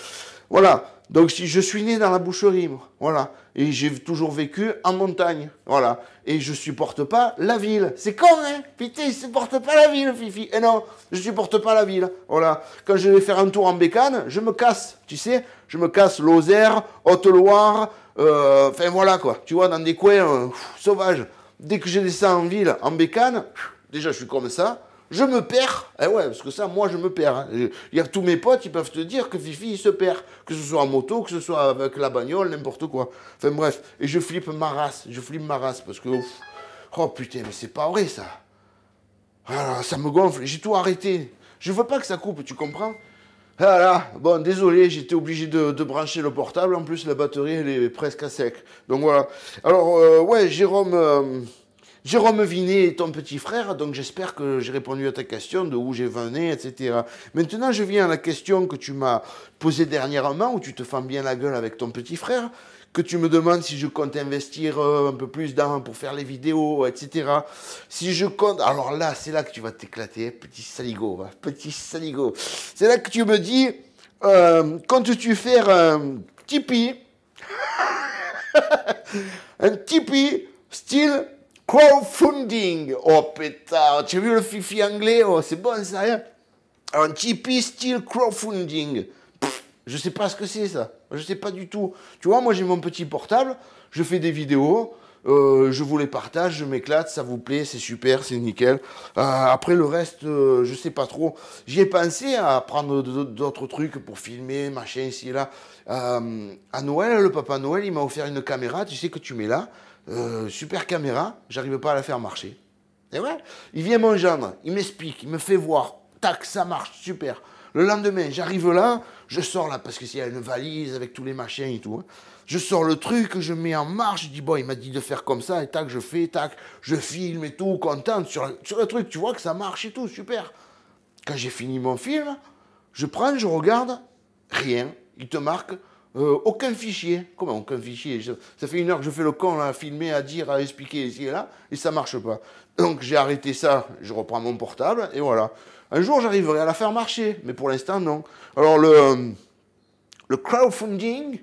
Speaker 1: Voilà. Donc je suis né dans la boucherie, moi. Voilà. Et j'ai toujours vécu en montagne. Voilà. Et je supporte pas la ville. C'est con, hein? Putain, il supporte pas la ville, Fifi. Et non, je supporte pas la ville. Voilà. Quand je vais faire un tour en bécane, je me casse. Tu sais, je me casse Lozère, Haute-Loire. Enfin voilà quoi. Tu vois, dans des coins sauvages. Dès que je descends en ville, en bécane, déjà je suis comme ça. Je me perds, eh ouais, parce que ça, moi, je me perds. Hein. Il y a tous mes potes, ils peuvent te dire que Fifi, il se perd. Que ce soit en moto, que ce soit avec la bagnole, n'importe quoi. Enfin bref, et je flippe ma race, parce que, oh putain, mais c'est pas vrai, ça. Ah, ça me gonfle, j'ai tout arrêté. Je veux pas que ça coupe, tu comprends? Voilà, bon, désolé, j'étais obligé de brancher le portable. En plus, la batterie, elle est presque à sec. Donc voilà. Alors, ouais, Jérôme Vinet est ton petit frère, donc j'espère que j'ai répondu à ta question de où j'ai venu, etc. Maintenant, je viens à la question que tu m'as posée dernièrement, où tu te fends bien la gueule avec ton petit frère, que tu me demandes si je compte investir un peu plus pour faire les vidéos, etc. Si je compte... Alors là, c'est là que tu vas t'éclater, petit saligo, va, petit saligo. C'est là que tu me dis, comptes-tu faire un Tipeee un Tipeee style... crowdfunding. Oh pétard, tu as vu le fifi anglais? Oh, c'est bon ça, hein? Un Tipeee style crowdfunding. Je sais pas ce que c'est ça. Je sais pas du tout. Tu vois, moi j'ai mon petit portable, je fais des vidéos, je vous les partage, je m'éclate, ça vous plaît, c'est super, c'est nickel. Après le reste, je sais pas trop. J'y ai pensé à prendre d'autres trucs pour filmer, machin, ici et là. À Noël, le papa Noël, il m'a offert une caméra, tu sais que tu mets là. Super caméra, j'arrive pas à la faire marcher. Et ouais, il vient mon gendre, il m'explique, il me fait voir, tac, ça marche, super. Le lendemain, j'arrive là, je sors là, parce que s'il y a une valise avec tous les machins et tout, hein. Je sors le truc, je mets en marche, je dis, bon, il m'a dit de faire comme ça, et tac, je fais, tac, je filme et tout, contente sur le truc, tu vois que ça marche et tout, super. Quand j'ai fini mon film, je prends, je regarde, rien, il te marque, aucun fichier. Comment aucun fichier? Ça fait 1 heure que je fais le con là, à filmer, à dire, à expliquer ici et là, et ça marche pas. Donc j'ai arrêté ça, je reprends mon portable, et voilà. Un jour j'arriverai à la faire marcher, mais pour l'instant non. Alors le crowdfunding,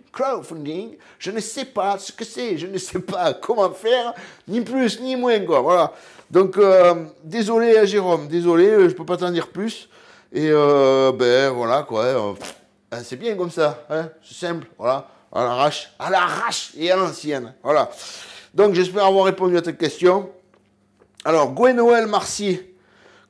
Speaker 1: je ne sais pas ce que c'est, je ne sais pas comment faire, ni plus ni moins quoi, voilà. Donc désolé Jérôme, désolé, je peux pas t'en dire plus. Et ben voilà quoi. C'est bien comme ça, hein, c'est simple, voilà, à l'arrache et à l'ancienne, voilà. Donc j'espère avoir répondu à ta question. Alors, Gwen-Noël Marcy,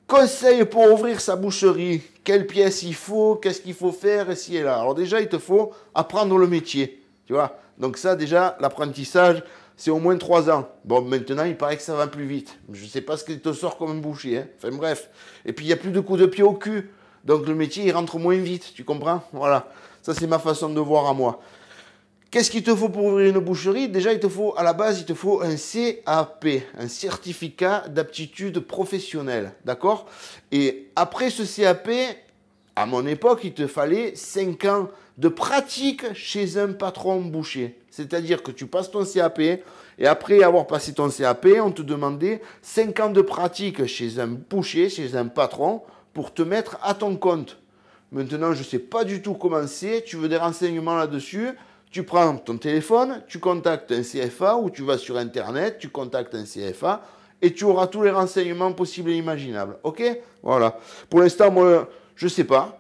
Speaker 1: conseil pour ouvrir sa boucherie, quelle pièce il faut, qu'est-ce qu'il faut faire, ici et là. Alors déjà, il te faut apprendre le métier, tu vois. Donc ça, déjà, l'apprentissage, c'est au moins 3 ans. Bon, maintenant, il paraît que ça va plus vite. Je ne sais pas ce qu'il te sort comme un boucher, hein. Enfin bref. Et puis, il n'y a plus de coups de pied au cul. Donc le métier, il rentre moins vite, tu comprends? Voilà, ça c'est ma façon de voir à moi. Qu'est-ce qu'il te faut pour ouvrir une boucherie? Déjà, à la base, il te faut un CAP, un certificat d'aptitude professionnelle, d'accord? Et après ce CAP, à mon époque, il te fallait 5 ans de pratique chez un patron boucher. C'est-à-dire que tu passes ton CAP, et après avoir passé ton CAP, on te demandait 5 ans de pratique chez un boucher, chez un patron, pour te mettre à ton compte. Maintenant, je ne sais pas du tout comment c'est. Tu veux des renseignements là-dessus? Tu prends ton téléphone, tu contactes un CFA ou tu vas sur Internet, tu contactes un CFA et tu auras tous les renseignements possibles et imaginables. Ok? Voilà. Pour l'instant, moi, je ne sais pas.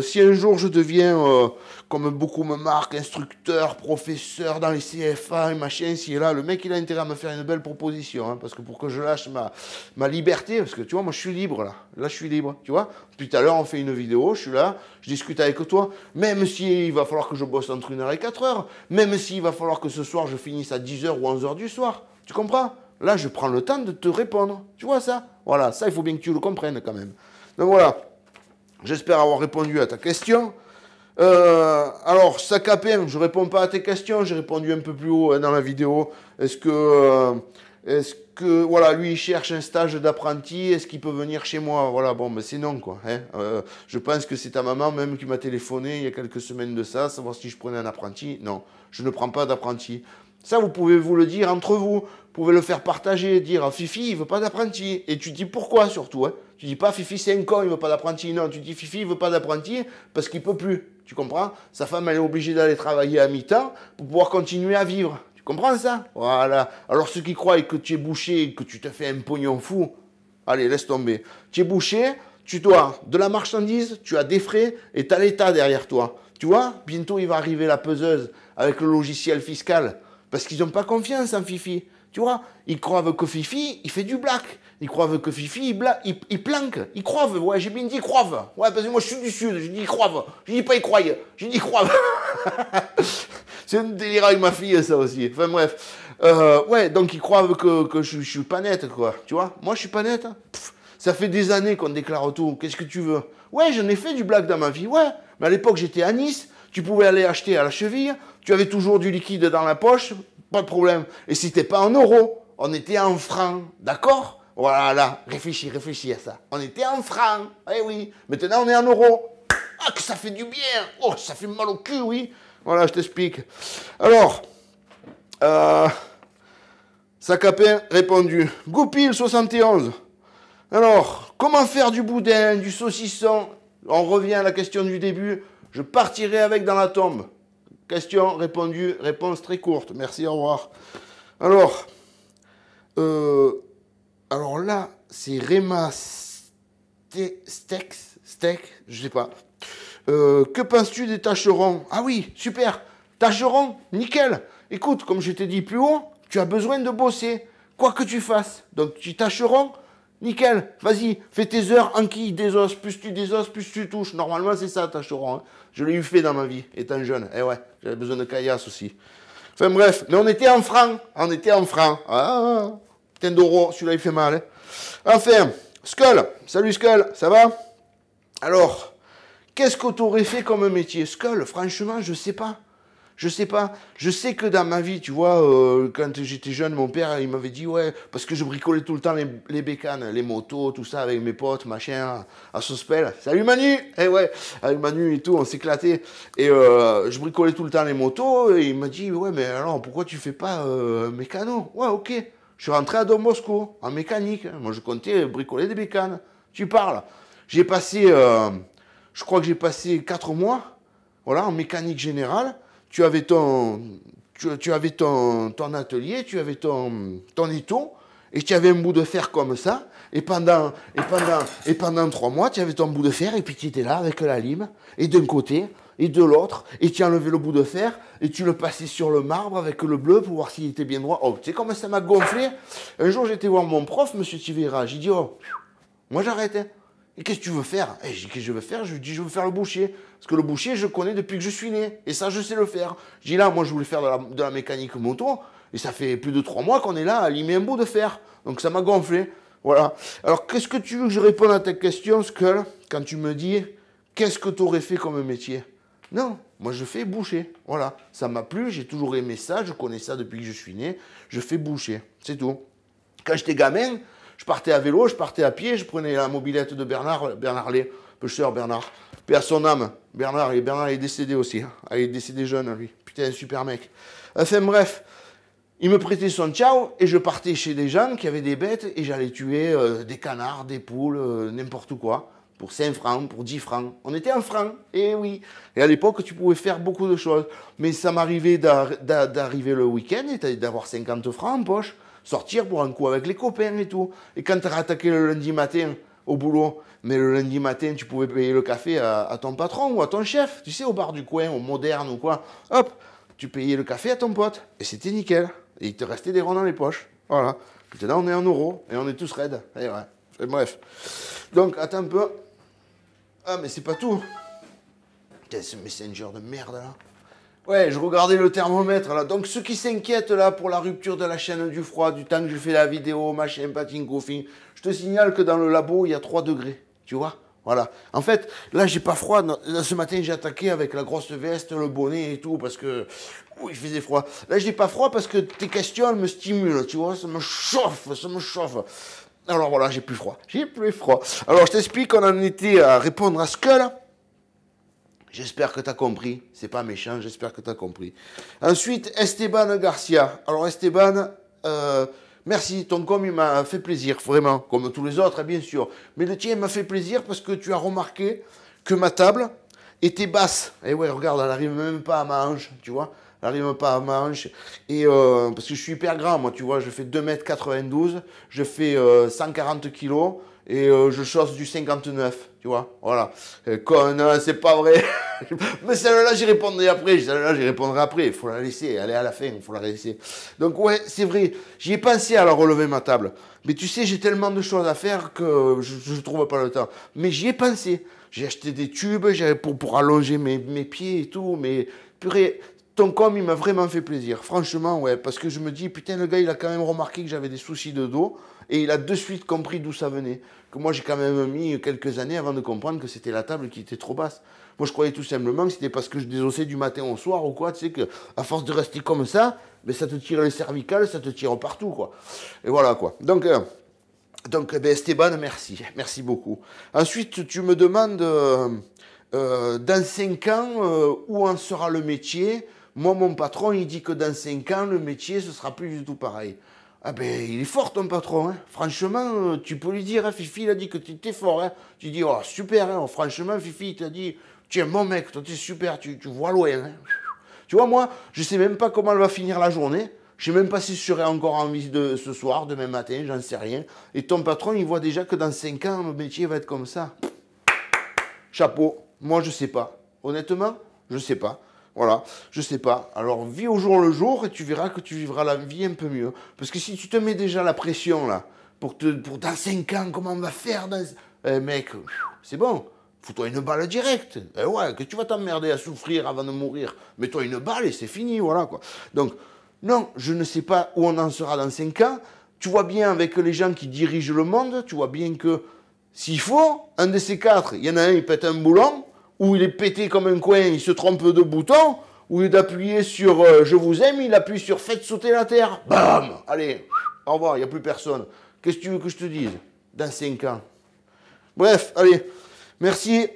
Speaker 1: Si un jour je deviens, comme beaucoup me marquent, instructeur, professeur dans les CFA et machin, si et là, le mec il a intérêt à me faire une belle proposition, hein, parce que pour que je lâche ma liberté, parce que tu vois, moi je suis libre là je suis libre, tu vois. Depuis tout à l'heure on fait une vidéo, je suis là, je discute avec toi, même si il va falloir que je bosse entre 1 heure et 4 heures, même s'il va falloir que ce soir je finisse à 10 heures ou 11 heures du soir, tu comprends? Là je prends le temps de te répondre, tu vois ça? Voilà, ça il faut bien que tu le comprennes quand même. Donc voilà. J'espère avoir répondu à ta question. Alors, Sacapin, je ne réponds pas à tes questions. J'ai répondu un peu plus haut hein, dans la vidéo. Est-ce que, voilà, lui, il cherche un stage d'apprenti. Est-ce qu'il peut venir chez moi? Voilà, bon, mais c'est non, quoi. Hein. Je pense que c'est ta maman même qui m'a téléphoné il y a quelques semaines de ça, savoir si je prenais un apprenti. Non, je ne prends pas d'apprenti. Ça, vous pouvez vous le dire entre vous. Vous pouvez le faire partager, dire Fifi, il veut pas d'apprenti. Et tu dis pourquoi surtout. Hein. Tu dis pas Fifi, c'est un con, il veut pas d'apprenti. Non, tu dis Fifi, il veut pas d'apprenti parce qu'il peut plus. Tu comprends? Sa femme, elle est obligée d'aller travailler à mi-temps pour pouvoir continuer à vivre. Tu comprends ça? Voilà. Alors ceux qui croient que tu es bouché et que tu te fais un pognon fou, allez, laisse tomber. Tu es bouché, tu dois de la marchandise, tu as des frais et tu as l'État derrière toi. Tu vois? Bientôt, il va arriver la peseuse avec le logiciel fiscal. Parce qu'ils n'ont pas confiance en Fifi. Tu vois, ils croient que Fifi, il fait du black. Ils croient que Fifi, il planque. Ils croient, ouais, j'ai bien dit croivent. Ouais, parce que moi, je suis du Sud, je dis croivent. Je dis pas ils croient, je dis croivent. C'est un délire avec ma fille, ça aussi. Enfin, bref. Ouais, donc ils croient que je suis pas net, quoi. Tu vois, moi, je suis pas net. Pff, ça fait des années qu'on déclare tout. Qu'est-ce que tu veux? Ouais, j'en ai fait du black dans ma vie, ouais. Mais à l'époque, j'étais à Nice. Tu pouvais aller acheter à la cheville. Tu avais toujours du liquide dans la poche. Pas de problème. Et si t'es pas en euros, on était en francs. D'accord? Voilà, réfléchis à ça. On était en francs. Eh oui. Maintenant, on est en euros. Ah, que ça fait du bien. Oh, ça fait mal au cul, oui. Voilà, je t'explique. Alors, Sacapin répondu. Goupil 71. Alors, comment faire du boudin, du saucisson? On revient à la question du début. Je partirai avec dans la tombe. Question répondue, réponse très courte. Merci, au revoir. Alors là, c'est Réma Steak, je sais pas. Que penses-tu des tâcherons? Ah oui, super. Tâcherons, nickel. Écoute, comme je t'ai dit plus haut, tu as besoin de bosser, quoi que tu fasses. Donc, tu tâcherons, nickel. Vas-y, fais tes heures, enquille des os. Plus tu désosses, plus tu touches. Normalement, c'est ça, tâcheron. Hein. Je l'ai eu fait dans ma vie, étant jeune. Eh ouais, j'avais besoin de caillasse aussi. Enfin bref, mais on était en francs. On était en francs. Ah, putain d'euros, celui-là il fait mal. Hein. Enfin, Skull. Salut Skull, ça va? Alors, qu'est-ce que tu aurais fait comme métier? Skull, franchement, je sais pas. Je sais pas. Je sais que dans ma vie, tu vois, quand j'étais jeune, mon père, il m'avait dit, ouais, parce que je bricolais tout le temps les bécanes, les motos, tout ça, avec mes potes, machin, à Sospel. Salut Manu! Eh ouais, avec Manu et tout, on s'éclatait. Et je bricolais tout le temps les motos, et il m'a dit, ouais, mais alors, pourquoi tu fais pas mécano? Ouais, ok. Je suis rentré à Don Bosco, en mécanique. Moi, je comptais bricoler des bécanes. Tu parles. J'ai passé, je crois que j'ai passé 4 mois, voilà, en mécanique générale. Tu avais ton atelier, tu avais ton étau, et tu avais un bout de fer comme ça, et pendant 3 mois, tu avais ton bout de fer, et puis tu étais là avec la lime, et d'un côté, et de l'autre, et tu enlevais le bout de fer, et tu le passais sur le marbre avec le bleu pour voir s'il était bien droit. Oh, tu sais comment ça m'a gonflé? Un jour, j'étais voir mon prof, monsieur Tivera, j'ai dit, oh, moi j'arrête, hein. Et qu'est-ce que tu veux faire? Et j'ai dit, qu'est-ce que je veux faire? Je lui dis, je veux faire le boucher. Parce que le boucher, je connais depuis que je suis né. Et ça, je sais le faire. Je dis, là, moi, je voulais faire de la mécanique moto. Et ça fait plus de 3 mois qu'on est là à limer un bout de fer. Donc, ça m'a gonflé. Voilà. Alors, qu'est-ce que tu veux que je réponde à ta question, Skull, quand tu me dis, qu'est-ce que tu aurais fait comme métier? Non, moi, je fais boucher. Voilà. Ça m'a plu, j'ai toujours aimé ça. Je connais ça depuis que je suis né. Je fais boucher. C'est tout. Quand j'étais gamin, je partais à vélo, je partais à pied, je prenais la mobilette de Bernard Lé, pêcheur Bernard. Paix à son âme, Bernard est décédé aussi. Hein. Il est décédé jeune, lui. Putain, un super mec. Enfin bref, il me prêtait son ciao et je partais chez des gens qui avaient des bêtes et j'allais tuer des canards, des poules, n'importe quoi. Pour 5 francs, pour 10 francs. On était en francs, et oui. Et à l'époque, tu pouvais faire beaucoup de choses. Mais ça m'arrivait d'arriver le week-end et d'avoir 50 francs en poche. Sortir pour un coup avec les copains et tout. Et quand tu as attaqué le lundi matin au boulot, Mais le lundi matin, tu pouvais payer le café à ton patron ou à ton chef, tu sais, au bar du coin, au Moderne ou quoi. Hop, tu payais le café à ton pote. Et c'était nickel. Et il te restait des ronds dans les poches. Voilà. Maintenant, on est en euros et on est tous raides. Et ouais. Et bref. Donc, attends un peu. Ah, mais c'est pas tout. Putain, ce messenger de merde, là. Ouais, je regardais le thermomètre, là. Donc, ceux qui s'inquiètent, là, pour la rupture de la chaîne du froid, du temps que je fais la vidéo, machin, patin, coffin, je te signale que dans le labo, il y a 3 degrés. Tu vois? Voilà. En fait, là, j'ai pas froid. Là, ce matin, j'ai attaqué avec la grosse veste, le bonnet et tout, parce que... Ouh, il faisait froid. Là, j'ai pas froid parce que tes questions, elles me stimulent, tu vois? Ça me chauffe, ça me chauffe. Alors, voilà, j'ai plus froid. J'ai plus froid. Alors, je t'explique, on en était à répondre à ce que, là. J'espère que tu as compris. C'est pas méchant, j'espère que tu as compris. Ensuite, Esteban Garcia. Alors, Esteban, merci. Ton com, il m'a fait plaisir, vraiment. Comme tous les autres, bien sûr. Mais le tien m'a fait plaisir parce que tu as remarqué que ma table était basse. Et ouais, regarde, elle n'arrive même pas à ma hanche, tu vois. Elle n'arrive pas à ma hanche. Et parce que je suis hyper grand, moi, tu vois. Je fais 2,92 m. Je fais 140 kilos. Et je chausse du 59, tu vois, voilà. Non, c'est pas vrai. Mais celle-là, j'y répondrai après. Celle-là, j'y répondrai après. Il faut la laisser, elle est à la fin, il faut la laisser. Donc, ouais, c'est vrai. J'y ai pensé à la relever, ma table. Mais tu sais, j'ai tellement de choses à faire que je trouve pas le temps. Mais j'y ai pensé. J'ai acheté des tubes pour allonger mes pieds et tout. Mais, purée, ton com, il m'a vraiment fait plaisir. Franchement, ouais. Parce que je me dis, putain, le gars, il a quand même remarqué que j'avais des soucis de dos. Et il a de suite compris d'où ça venait. Que moi, j'ai quand même mis quelques années avant de comprendre que c'était la table qui était trop basse. Moi, je croyais tout simplement que c'était parce que je désossais du matin au soir ou quoi. Tu sais que à force de rester comme ça, ben, ça te tire les cervicales, ça te tire partout, quoi. Et voilà, quoi. Donc ben, Esteban, merci. Merci beaucoup. Ensuite, tu me demandes, dans 5 ans, où en sera le métier. Moi, mon patron, il dit que dans 5 ans, le métier, ce sera plus du tout pareil. Ah ben, il est fort ton patron, hein. Franchement, tu peux lui dire, hein, Fifi, il a dit que tu étais fort, hein. Tu dis, oh super, hein. Franchement, Fifi, il t'a dit, tu es un bon mec, toi tu es super, tu vois loin, hein. Tu vois, moi, je sais même pas comment elle va finir la journée, je sais même pas si je serai encore en vie de ce soir, demain matin, j'en sais rien. Et ton patron, il voit déjà que dans 5 ans, le métier va être comme ça. Chapeau, moi je sais pas. Honnêtement, je sais pas. Voilà, je sais pas. Alors, vis au jour le jour et tu verras que tu vivras la vie un peu mieux. Parce que si tu te mets déjà la pression, là, pour dans 5 ans, comment on va faire dans... mec, c'est bon. Fous-toi une balle directe. Ouais, que tu vas t'emmerder à souffrir avant de mourir. Mets-toi une balle et c'est fini, voilà, quoi. Donc, non, je ne sais pas où on en sera dans 5 ans. Tu vois bien avec les gens qui dirigent le monde, tu vois bien que s'il faut, un de ces 4, il y en a un, il pète un boulon, ou il est pété comme un coin, il se trompe de bouton, ou au lieu d'appuyer sur je vous aime, il appuie sur faites sauter la terre. Bam! Allez, au revoir, il n'y a plus personne. Qu'est-ce que tu veux que je te dise? Dans 5 ans. Bref, allez, merci.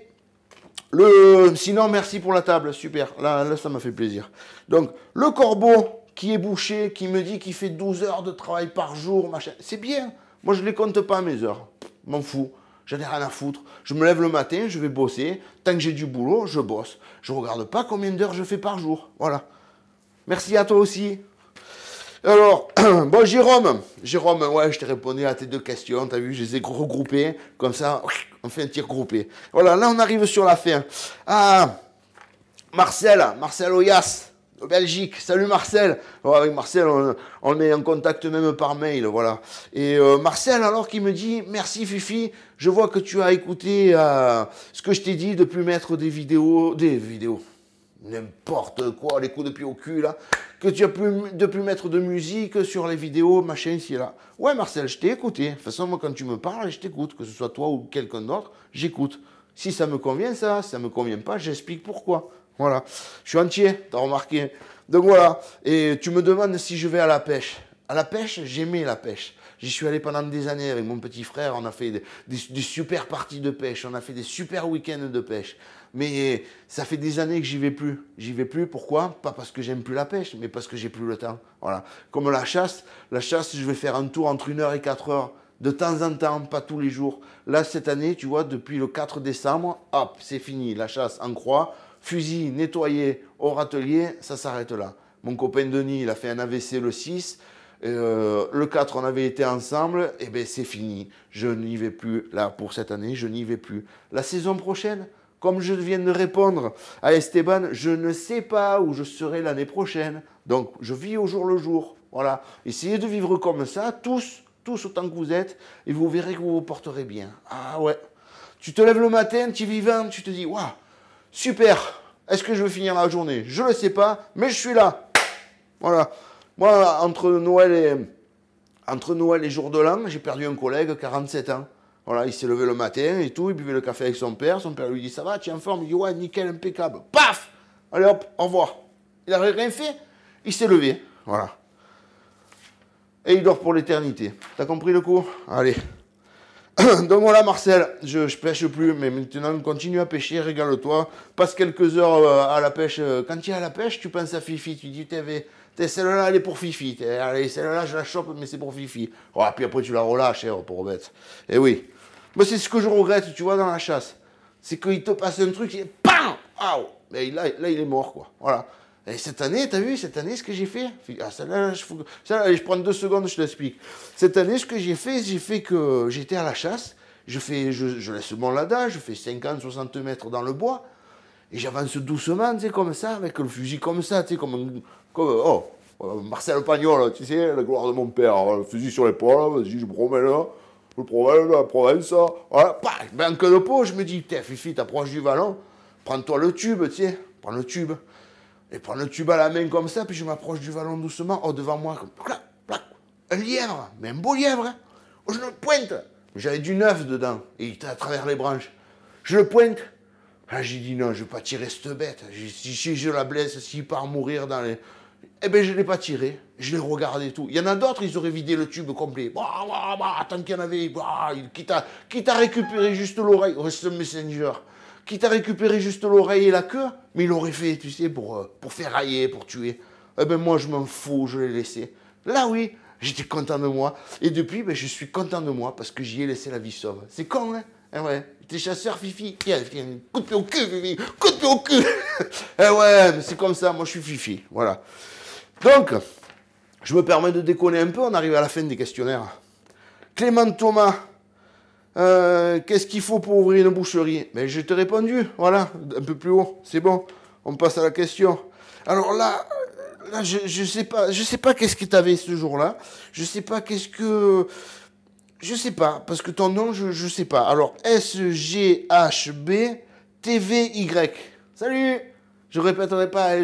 Speaker 1: Sinon, merci pour la table, super. Là, ça m'a fait plaisir. Donc, le corbeau qui est bouché, qui me dit qu'il fait 12 heures de travail par jour, machin, c'est bien. Moi, je ne les compte pas, mes heures. M'en fous. J'en ai rien à foutre. Je me lève le matin, je vais bosser. Tant que j'ai du boulot, je bosse. Je ne regarde pas combien d'heures je fais par jour. Voilà. Merci à toi aussi. Alors, bon, Jérôme, ouais, je t'ai répondu à tes 2 questions. Tu as vu, je les ai regroupées. Comme ça, on fait un tir groupé. Voilà, là, on arrive sur la fin. Ah, Marcel Oyas, de Belgique. Salut Marcel. Oh, avec Marcel, on est en contact même par mail, voilà. Et Marcel, alors, qui me dit, merci Fifi, je vois que tu as écouté ce que je t'ai dit de plus mettre des vidéos, n'importe quoi, les coups de pied au cul, là, que tu as de plus mettre de musique sur les vidéos, machin, ici et là. Ouais, Marcel, je t'ai écouté. De toute façon, moi, quand tu me parles, je t'écoute. Que ce soit toi ou quelqu'un d'autre, j'écoute. Si ça me convient, ça, si ça me convient pas, j'explique pourquoi. Voilà. Je suis entier, t'as remarqué. Donc voilà. Et tu me demandes si je vais à la pêche. À la pêche, j'aimais la pêche. J'y suis allé pendant des années avec mon petit frère. On a fait des super parties de pêche. On a fait des super week-ends de pêche. Mais ça fait des années que j'y vais plus. J'y vais plus, pourquoi? Pas parce que j'aime plus la pêche, mais parce que j'ai plus le temps. Voilà. Comme la chasse, je vais faire un tour entre 1 heure et 4 heures. De temps en temps, pas tous les jours. Là, cette année, tu vois, depuis le 4 décembre, hop, c'est fini. La chasse en croix, fusil nettoyé au râtelier, ça s'arrête là. Mon copain Denis, il a fait un AVC le 6. Le 4, on avait été ensemble. Et bien, c'est fini. Je n'y vais plus. Là, pour cette année, je n'y vais plus. La saison prochaine, comme je viens de répondre à Esteban, je ne sais pas où je serai l'année prochaine. Donc, je vis au jour le jour. Voilà. Essayez de vivre comme ça, tous autant que vous êtes, et vous verrez que vous vous porterez bien. Ah ouais. Tu te lèves le matin, tu es vivant, tu te dis, waouh, super. Est-ce que je vais finir la journée? Je ne le sais pas, mais je suis là. Voilà. Moi, entre Noël et jour de l'an, j'ai perdu un collègue, 47 ans. Voilà, il s'est levé le matin et tout, il buvait le café avec son père. Son père lui dit, ça va, tu es en forme? Il dit, ouais, nickel, impeccable. Paf! Allez hop, au revoir. Il n'avait rien fait, il s'est levé. Voilà. Et il dort pour l'éternité. T'as compris le coup? Allez. Donc voilà, Marcel, je pêche plus, mais maintenant continue à pêcher, régale-toi. Passe quelques heures à la pêche. Quand tu es à la pêche, tu penses à Fifi. Tu dis, celle-là, elle est pour Fifi. Allez, celle-là, je la chope, mais c'est pour Fifi. Oh, puis après, tu la relâches, pour bête. Et oui. Moi, c'est ce que je regrette, tu vois, dans la chasse. C'est qu'il te passe un truc, et PAM! Mais là, il est mort, quoi. Voilà. Et cette année, t'as vu, cette année, ce que j'ai fait? Ah, celle-là, allez, je prends 2 secondes, je t'explique. Cette année, ce que j'ai fait que j'étais à la chasse, je laisse mon lada, je fais 50, 60 mètres dans le bois, et j'avance doucement, tu sais, comme ça, avec le fusil comme ça, tu sais, Marcel Pagnol, tu sais, la gloire de mon père, le fusil sur l'épaule, vas-y, je me promène là, la Provence, voilà, ben, en queue de peau, je me dis, putain, Fifi, t'approches du vallon, prends-toi le tube, tu sais, prends le tube. Et prends le tube à la main comme ça, puis je m'approche du vallon doucement. Oh, devant moi, comme clac, clac, un lièvre, mais un beau lièvre. Hein. Oh, je le pointe. J'avais du neuf dedans, et il était à travers les branches. Je le pointe. Ah, j'ai dit non, je ne vais pas tirer cette bête. Si je la blesse, s'il part mourir dans les. Eh bien, je ne l'ai pas tiré. Je l'ai regardé tout. Il y en a d'autres, ils auraient vidé le tube complet. Tant qu'il y en avait, quitte à récupérer juste l'oreille. Reste Messenger. Quitte à récupérer juste l'oreille et la queue, mais il l'aurait fait, tu sais, pour ferrailler, pour tuer. Eh ben moi, je m'en fous, je l'ai laissé. Là, oui, j'étais content de moi. Et depuis, ben, je suis content de moi parce que j'y ai laissé la vie sauve. C'est con, hein? Eh ouais, t'es chasseur, Fifi. Tiens, coup de pied au cul, Fifi. Coup de pied au cul. Eh ouais, mais c'est comme ça, moi, je suis Fifi. Voilà. Donc, je me permets de déconner un peu, on arrive à la fin des questionnaires. Clément Thomas. Qu'est-ce qu'il faut pour ouvrir une boucherie? Mais je t'ai répondu, voilà, un peu plus haut, c'est bon, on passe à la question. Alors là je sais pas qu'est-ce que tu avais ce jour-là, je sais pas parce que ton nom, je sais pas. Alors, SGHB TVY, salut. Je répéterai pas, hein,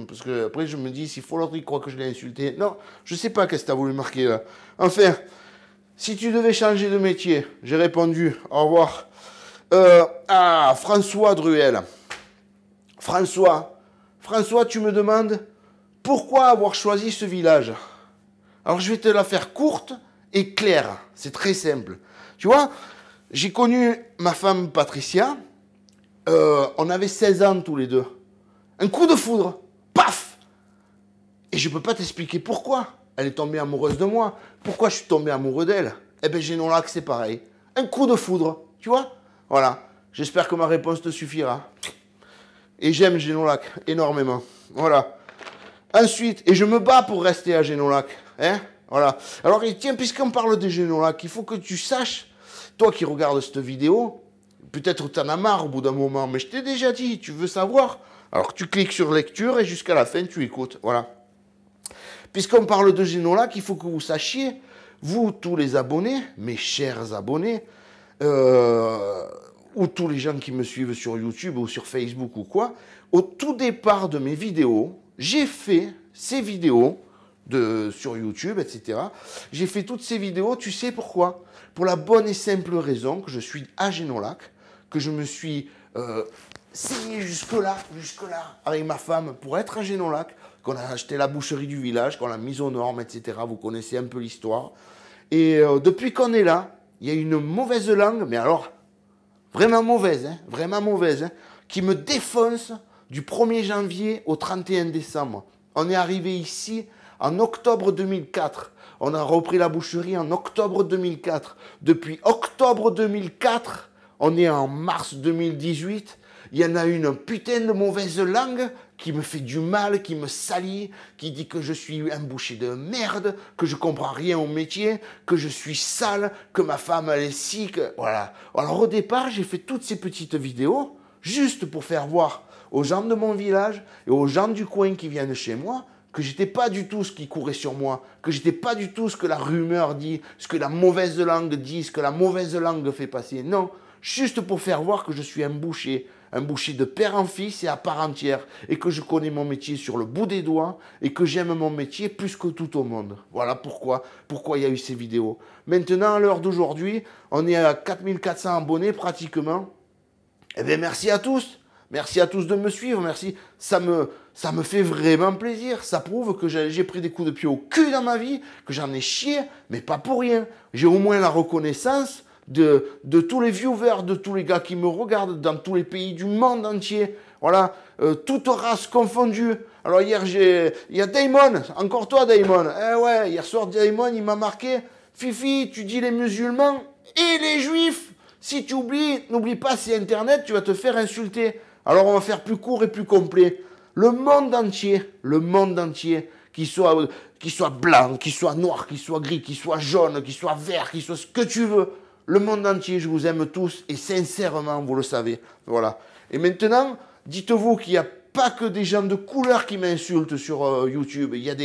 Speaker 1: parce que après je me dis, s'il faut l'autre, il croit que je l'ai insulté. Non, je sais pas qu'est-ce que tu as voulu marquer là. Enfin... Si tu devais changer de métier, j'ai répondu, au revoir. François Druel. François, tu me demandes pourquoi avoir choisi ce village. Alors je vais te la faire courte et claire. C'est très simple. Tu vois, j'ai connu ma femme Patricia. On avait 16 ans tous les deux. Un coup de foudre. Paf! Et je ne peux pas t'expliquer pourquoi. Elle est tombée amoureuse de moi. Pourquoi je suis tombé amoureux d'elle? Eh bien, Genolac, c'est pareil. Un coup de foudre, tu vois? Voilà. J'espère que ma réponse te suffira. Et j'aime Genolac énormément. Voilà. Ensuite, et je me bats pour rester à Genolac. Hein? Voilà. Alors, tiens, puisqu'on parle de Genolac, il faut que tu saches, toi qui regardes cette vidéo, peut-être tu en as marre au bout d'un moment, mais je t'ai déjà dit, tu veux savoir? Alors, tu cliques sur lecture et jusqu'à la fin, tu écoutes. Voilà. Puisqu'on parle de Genolac, il faut que vous sachiez, vous, tous les abonnés, mes chers abonnés, ou tous les gens qui me suivent sur YouTube ou sur Facebook ou quoi, au tout départ de mes vidéos, j'ai fait ces vidéos sur YouTube, etc. J'ai fait toutes ces vidéos, tu sais pourquoi? Pour la bonne et simple raison que je suis à Genolac, que je me suis signé jusque-là, avec ma femme, pour être à Genolac, qu'on a acheté la boucherie du village, qu'on l'a mise aux normes, etc. Vous connaissez un peu l'histoire. Et depuis qu'on est là, il y a une mauvaise langue, mais alors, vraiment mauvaise, qui me défonce du 1er janvier au 31 décembre. On est arrivé ici en octobre 2004. On a repris la boucherie en octobre 2004. Depuis octobre 2004, on est en mars 2018. Il y en a une putain de mauvaise langue, qui me fait du mal, qui me salit, qui dit que je suis un boucher de merde, que je comprends rien au métier, que je suis sale, que ma femme elle est si, que... Voilà. Alors au départ, j'ai fait toutes ces petites vidéos juste pour faire voir aux gens de mon village et aux gens du coin qui viennent chez moi que j'étais pas du tout ce qui courait sur moi, que j'étais pas du tout ce que la rumeur dit, ce que la mauvaise langue dit, ce que la mauvaise langue fait passer. Non, juste pour faire voir que je suis un boucher de père en fils et à part entière, et que je connais mon métier sur le bout des doigts, et que j'aime mon métier plus que tout au monde. Voilà pourquoi il y a eu ces vidéos. Maintenant, à l'heure d'aujourd'hui, on est à 4400 abonnés pratiquement. Eh bien, merci à tous. Merci à tous de me suivre, merci. Ça me fait vraiment plaisir. Ça prouve que j'ai pris des coups de pied au cul dans ma vie, que j'en ai chié, mais pas pour rien. J'ai au moins la reconnaissance de tous les viewers, de tous les gars qui me regardent dans tous les pays du monde entier. Voilà, toutes races confondues. Alors hier, il y a Damon, encore toi Damon. Eh ouais, hier soir Damon, il m'a marqué. Fifi, tu dis les musulmans et les juifs. Si tu oublies, n'oublie pas, c'est Internet, tu vas te faire insulter. Alors on va faire plus court et plus complet. Le monde entier, qu'il soit blanc, qu'il soit noir, qu'il soit gris, qu'il soit jaune, qu'il soit vert, qu'il soit ce que tu veux. Le monde entier, je vous aime tous et sincèrement, vous le savez. Voilà. Et maintenant, dites-vous qu'il n'y a pas que des gens de couleur qui m'insultent sur YouTube. Il y a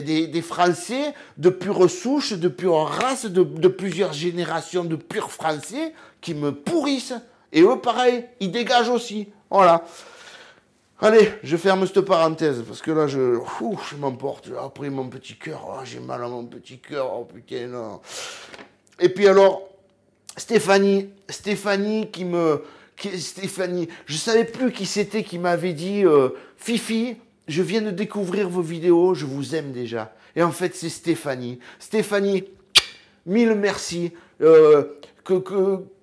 Speaker 1: des Français de pure souche, de pure race, de plusieurs générations de purs Français qui me pourrissent. Et eux, pareil, ils dégagent aussi. Voilà. Allez, je ferme cette parenthèse, parce que là, je m'emporte. Après, mon petit cœur, oh, j'ai mal à mon petit cœur, oh putain, non. Et puis alors, Stéphanie, je savais plus qui c'était qui m'avait dit Fifi, je viens de découvrir vos vidéos, je vous aime déjà. Et en fait, c'est Stéphanie. Stéphanie, mille merci.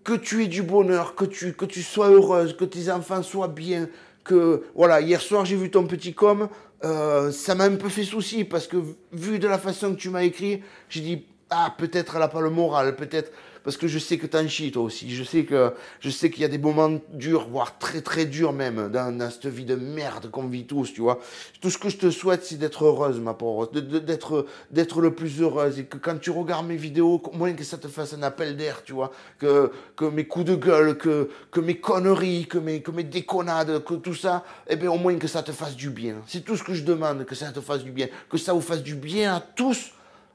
Speaker 1: Que tu aies du bonheur, que tu sois heureuse, que tes enfants soient bien. Que voilà, hier soir, j'ai vu ton petit com. Ça m'a un peu fait souci parce que vu de la façon que tu m'as écrit, j'ai dit ah, peut-être elle n'a pas le moral, peut-être, parce que je sais que t'en chies toi aussi, je sais qu'il y a des moments durs, voire très très durs même, dans cette vie de merde qu'on vit tous, tu vois. Tout ce que je te souhaite, c'est d'être heureuse, ma pauvre, d'être le plus heureuse, et que quand tu regardes mes vidéos, au moins que ça te fasse un appel d'air, tu vois, que mes coups de gueule, que mes conneries, que mes déconnades, que tout ça, eh bien au moins que ça te fasse du bien. C'est tout ce que je demande, que ça te fasse du bien, que ça vous fasse du bien à tous.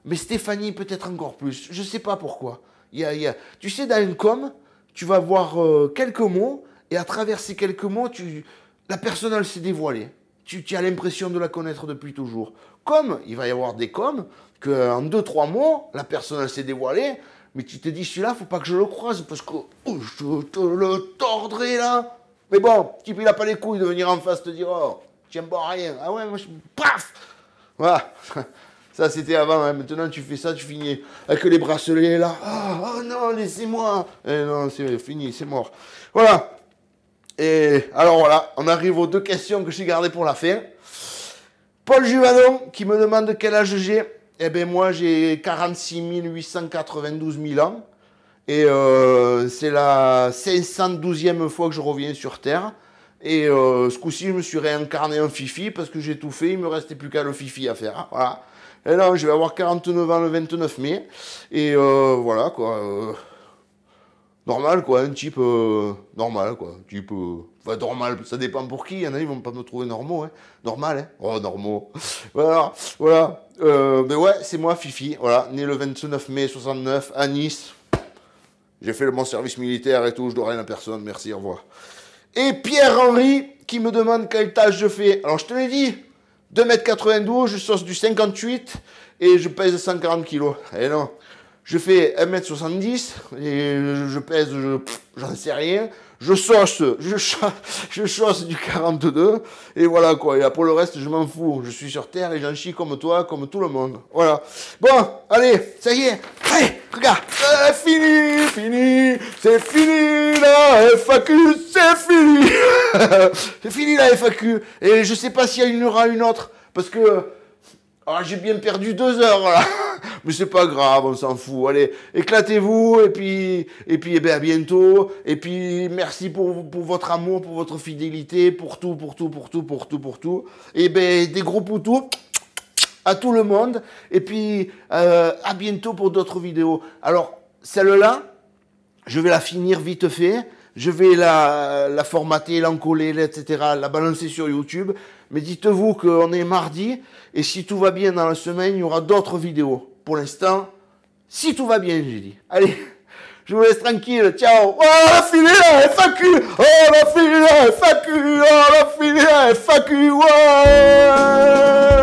Speaker 1: Mais Stéphanie, peut-être encore plus. Je ne sais pas pourquoi. Tu sais, dans une com, tu vas voir quelques mots, et à travers ces quelques mots, la personne, elle s'est dévoilée. Tu as l'impression de la connaître depuis toujours. Comme il va y avoir des coms, qu'en 2-3 mots, la personne, elle s'est dévoilée, mais tu te dis, celui-là, faut pas que je le croise, parce que je te le tordrai, là. Mais bon, type, il n'a pas les couilles de venir en face te dire, oh, tu n'aimes pas rien. Ah ouais, moi, paf. Voilà. Ça, c'était avant, hein. Maintenant, tu fais ça, tu finis avec les bracelets, là. Oh non, laissez-moi. Eh non, c'est fini, c'est mort. Voilà. Et alors, voilà, on arrive aux 2 questions que j'ai gardées pour la fin. Paul Juvanon, qui me demande quel âge j'ai. Eh bien, moi, j'ai 46 892 000 ans. Et c'est la 512e fois que je reviens sur Terre. Et ce coup-ci, je me suis réincarné en Fifi, parce que j'ai tout fait, il ne me restait plus qu'à le Fifi à faire. Hein, voilà. Et là, je vais avoir 49 ans le 29 mai. Et voilà, quoi. Normal, quoi. Un type normal, quoi. Type... Enfin, normal, ça dépend pour qui. Il y en a, ils vont pas me trouver normaux. Hein. Normal, hein. Oh, normaux. Voilà. Mais ouais, c'est moi, Fifi. Voilà, né le 29 mai 69 à Nice. J'ai fait mon service militaire et tout. Je dois rien à personne. Merci, au revoir. Et Pierre-Henri qui me demande quelle tâche je fais. Alors, je te l'ai dit. 2,92 m, je sauce du 58 et je pèse 140 kg. Et non, je fais 1,70 m et je pèse, j'en sais rien. Je sauce du 42 et voilà quoi. Et pour le reste, je m'en fous. Je suis sur Terre et j'en chie comme toi, comme tout le monde. Voilà. Bon, allez, ça y est. Allez, regarde. Fini. C'est fini la FAQ, c'est fini. C'est fini la FAQ. Et je sais pas s'il y en aura une autre. Parce que j'ai bien perdu 2 heures. Voilà. Mais c'est pas grave, on s'en fout. Allez, éclatez-vous, et puis eh ben, à bientôt. Et puis, merci pour votre amour, pour votre fidélité, pour tout. Et ben, des gros poutous à tout le monde. Et puis, à bientôt pour d'autres vidéos. Alors, celle-là, je vais la finir vite fait. Je vais la formater, l'encoller, etc., la balancer sur YouTube. Mais dites-vous qu'on est mardi, et si tout va bien dans la semaine, il y aura d'autres vidéos. Pour l'instant, si tout va bien, j'ai dit. Allez, je vous laisse tranquille, ciao. Oh, la filée la FAQ. Oh, la filée la FAQ. Oh, la filée la FAQ. Ouais.